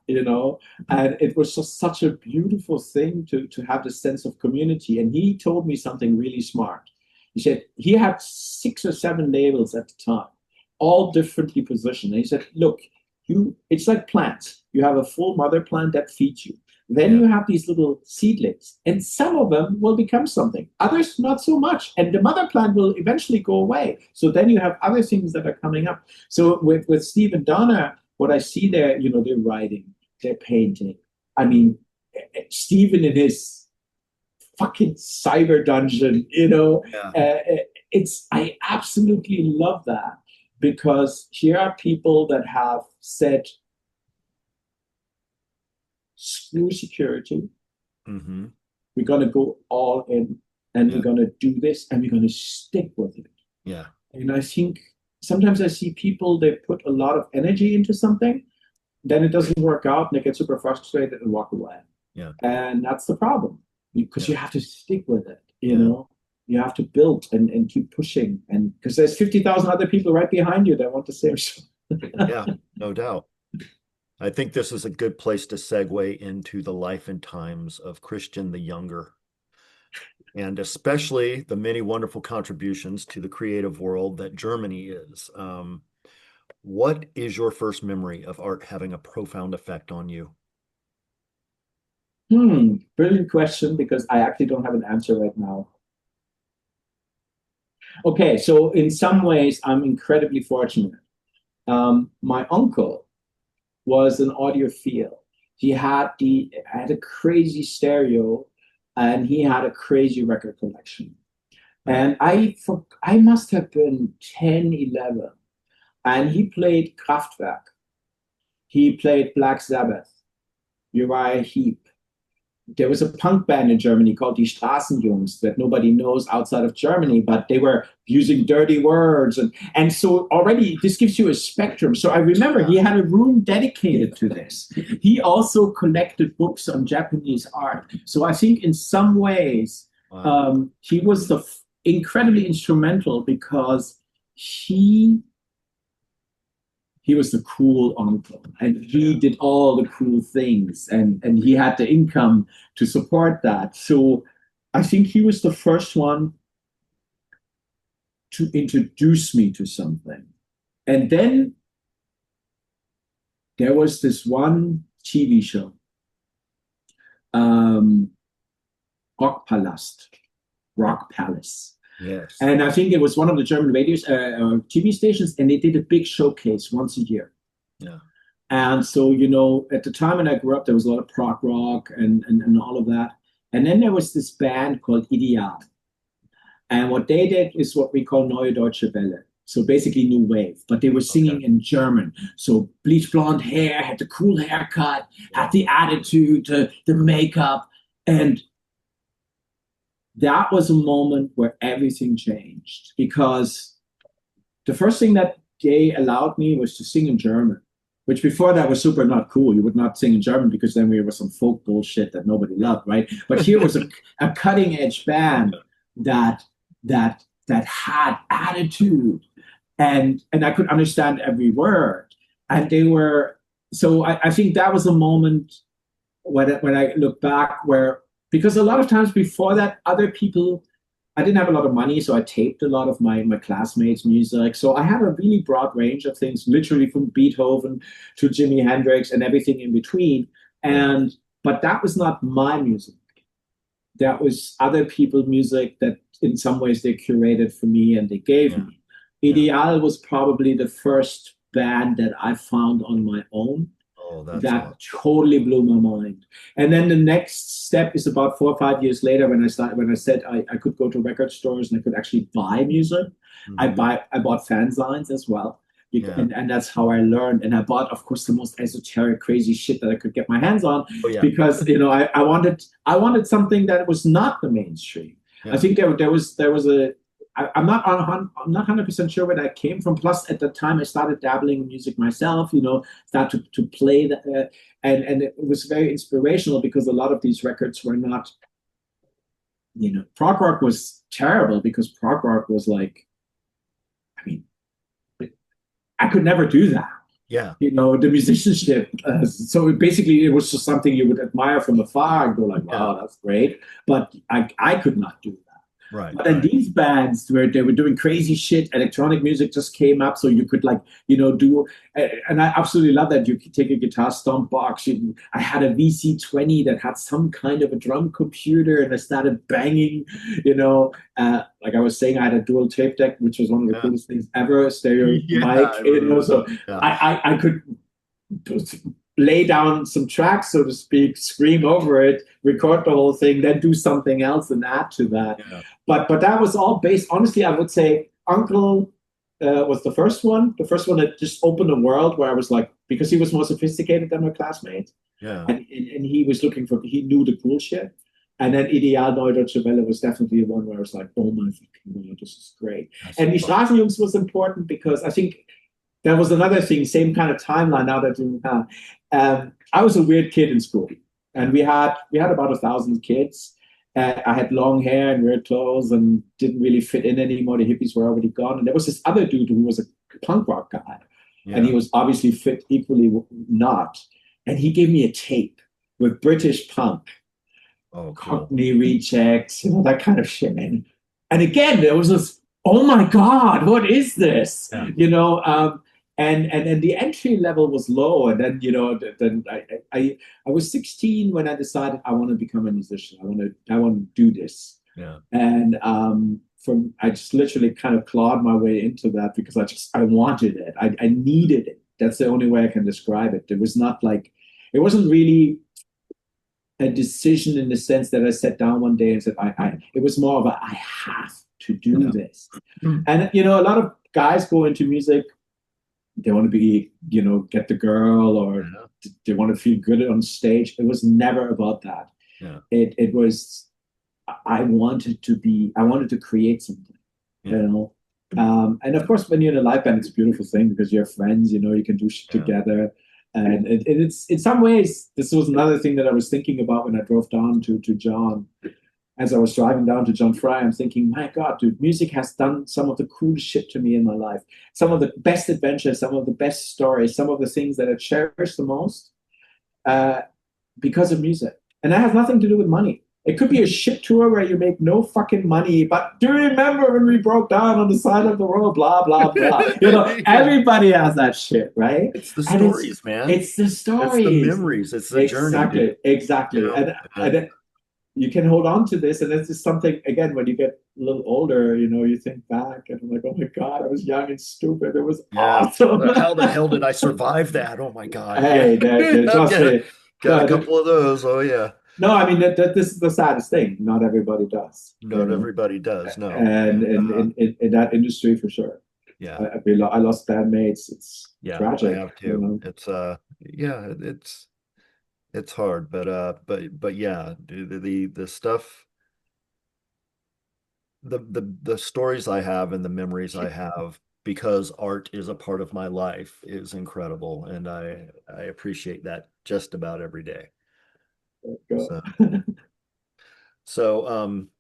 and it was just such a beautiful thing to have this sense of community. And he told me something really smart. He said he had 6 or 7 labels at the time, all differently positioned. And he said, look, it's like plants. You have a full mother plant that feeds you. Then you have these little seedlings, and some of them will become something. Others, not so much. And the mother plant will eventually go away. So then you have other things that are coming up. So with Steve and Donna, what I see there, they're writing, they're painting. I mean, Stephen in his fucking cyber dungeon, I absolutely love that. Because here are people that have said, screw security. Mm-hmm. We're going to go all in, and we're going to do this, and we're going to stick with it. Yeah. And I think sometimes I see people, they put a lot of energy into something, then it doesn't work out, and they get super frustrated and walk away. Yeah. And that's the problem, because you have to stick with it, know? You have to build and keep pushing, and because there's 50,000 other people right behind you that want the same stuff. Yeah, no doubt. I think this is a good place to segue into the life and times of Christian the Younger, and especially the many wonderful contributions to the creative world that Germany is. What is your first memory of art having a profound effect on you? Brilliant question, because I actually don't have an answer right now. Okay, so in some ways, I'm incredibly fortunate. My uncle was an audiophile. He had a crazy stereo, and he had a crazy record collection. And I must have been 10, 11, and he played Kraftwerk. He played Black Sabbath, Uriah Heep. There was a punk band in Germany called Die Straßenjungs that nobody knows outside of Germany, but they were using dirty words. And so already this gives you a spectrum. So I remember he had a room dedicated to this. He also collected books on Japanese art. So I think in some ways, he was incredibly instrumental, because he was the cool uncle, and he did all the cool things, and he had the income to support that. So I think he was the first one to introduce me to something. And then there was this one TV show, Rock Palace. Yes. And I think it was one of the German radios, TV stations, and they did a big showcase once a year. Yeah. And so, at the time when I grew up, there was a lot of prog rock and all of that. And then there was this band called Ideal. And what they did is what we call Neue Deutsche Welle. So basically new wave, but they were singing in German. So bleach blonde hair, had the cool haircut, had the attitude, the makeup. And that was a moment where everything changed, because the first thing that they allowed me was to sing in German, which before that was super not cool. You would not sing in German because then we were some folk bullshit that nobody loved, right? But here was a cutting edge band that had attitude, and I could understand every word. And they were, so I think that was a moment when I look back where, because a lot of times before that, other people I didn't have a lot of money, so I taped a lot of my classmates' music. So I had a really broad range of things, literally from Beethoven to Jimi Hendrix and everything in between. Yeah. And but that was not my music. That was other people's music that in some ways they curated for me and they gave Yeah. me. Yeah. Ideal was probably the first band that I found on my own Oh, that's that awesome. totally blew my mind. And then the next step is about 4 or 5 years later when I said I could go to record stores and I could actually buy music. Mhm. I bought fanzines as well. Yeah. And that's how I learned. And I bought, of course, the most esoteric, crazy shit that I could get my hands on Oh, yeah. because I wanted something that was not the mainstream. Yeah. I think there was a I'm not 100% sure where that came from. Plus, at the time, I started dabbling in music myself. Started to play that, and it was very inspirational because a lot of these records were not. Prog rock was terrible because prog rock was like, I mean, I could never do that. Yeah. The musicianship. So basically, it was just something you would admire from afar and go like, "Wow, that's great," but I could not do that. Right. But then these bands where they were doing crazy shit, electronic music just came up, so you could do. And I absolutely love that. You could take a guitar stomp box. I had a VC20 that had some kind of a drum computer, and I started banging. Like I was saying, I had a dual tape deck, which was one of the coolest things ever. A stereo mic, so I could lay down some tracks, so to speak, scream over it, record the whole thing, then do something else and add to that. Yeah. But that was all based, honestly, I would say Uncle was the first one that just opened a world where I was like, because he was more sophisticated than my classmates. Yeah. And he was he knew the cool shit. And then Ideal Neue Deutsche Welle was definitely the one where I was like, oh my fucking God, this is great. And Die Straßenjungs was important because I think that was another thing, same kind of timeline now that you have. I was a weird kid in school, and we had about 1,000 kids. I had long hair and weird clothes and didn't really fit in anymore. The hippies were already gone. And there was this other dude who was a punk rock guy, and he was obviously fit equally not. And he gave me a tape with British punk, Cockney Rejects, that kind of shit. And again, there was this, oh my God, what is this? Yeah. And the entry level was low. And then, then I was 16 when I decided I want to become a musician. I want to do this. Yeah. And I just literally kind of clawed my way into that because I wanted it. I needed it. That's the only way I can describe it. It wasn't really a decision in the sense that I sat down one day and said, it was more of I have to do this. And, a lot of guys go into music, they want to be, get the girl, or they want to feel good on stage. It was never about that. Yeah. It was, I wanted to create something, and of course, when you're in a live band, it's a beautiful thing because you're friends, you can do shit together. And it's, in some ways, this was another thing that I was thinking about when I drove down to John. As I was driving down to John Fry, I'm thinking, my God, dude, music has done some of the coolest shit to me in my life. Some of the best adventures, some of the best stories, some of the things that I cherish the most because of music. And that has nothing to do with money. It could be a shit tour where you make no fucking money, but do you remember when we broke down on the side of the road, blah, blah, blah. Everybody has that shit, right? It's the stories, man. It's the stories. It's the memories. It's the journey. Exactly. And you can hold on to this, and it's just something, again, when you get a little older, you think back and I'm like, oh my God, I was young and stupid. It was awesome. How the hell did I survive that? Oh my God. Hey, got a couple of those. Oh yeah. No, I mean, this is the saddest thing. Not everybody does. Not everybody does, no. And in that industry, for sure. Yeah. I lost bandmates. It's tragic. I have too. It's it's hard, but yeah, the stuff, the stories I have and the memories I have because art is a part of my life is incredible, and I appreciate that just about every day. So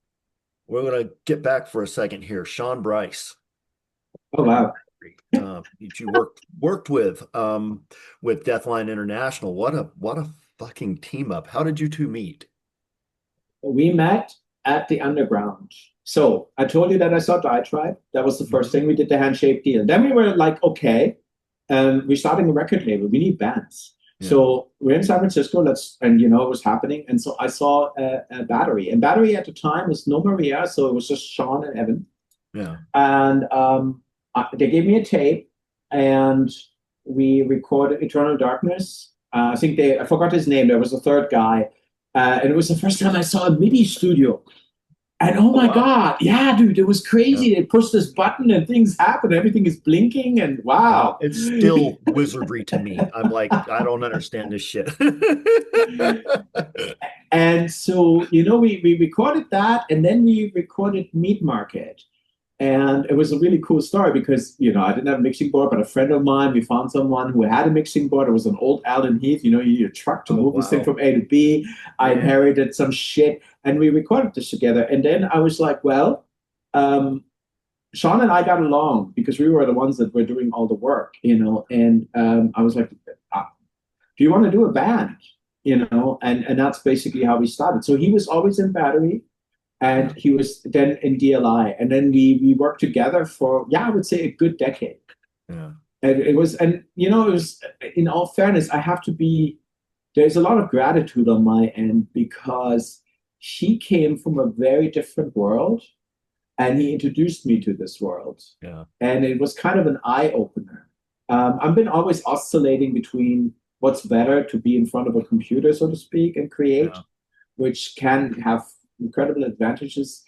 we're gonna get back for a second here. Sean Bryce. Oh wow. You worked with Deathline International. What a fucking team up. How did you two meet? We met at the underground So I told you that I saw Diatribe. That was the first thing. We did the handshake deal. Then we were like, okay, we're starting a record label. We need bands. Yeah. So we're in San Francisco. And it was happening. And so I saw a Battery. And Battery at the time was no Maria, so it was just Sean and Evan. Yeah. And they gave me a tape, and we recorded Eternal Darkness. I forgot his name. There was a third guy. And it was the first time I saw a MIDI studio. And oh my God, yeah, dude, it was crazy. Yeah. They push this button and things happen. Everything is blinking, and wow. It's still wizardry to me. I'm like, I don't understand this shit. And so, we recorded that, and then we recorded Meat Market. And it was a really cool story because, I didn't have a mixing board, but a friend of mine, we found someone who had a mixing board. It was an old Allen Heath, you need a truck to move this thing from A to B. I inherited some shit, and we recorded this together. And then I was like, well, Sean and I got along because we were the ones that were doing all the work, and I was like, do you want to do a band? And that's basically how we started. So he was always in Battery. And he was then in DLI, and then we worked together for I would say a good decade. Yeah. And it was in all fairness, there's a lot of gratitude on my end because he came from a very different world, and he introduced me to this world. Yeah. And it was kind of an eye opener. I've been always oscillating between what's better to be in front of a computer, so to speak, and create, which can have incredible advantages,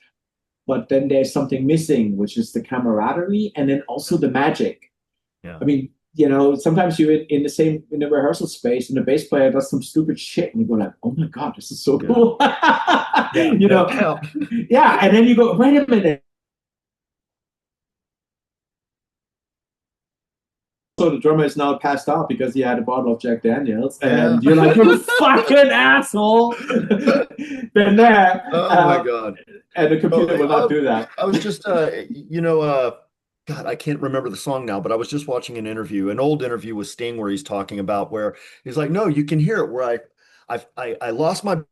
but then there's something missing, which is the camaraderie and then also the magic. Yeah. I mean, sometimes you're in the rehearsal space and the bass player does some stupid shit and you go like, oh my God, this is so cool. Yeah. And then you go, wait a minute. So the drummer is now passed out because he had a bottle of Jack Daniels, and you're like, you're a fucking asshole. Been there. Oh my God. And the computer will not do that. I was just, God, I can't remember the song now, but I was just watching an old interview with Sting where he's talking about where he's like, no, you can hear it where I lost my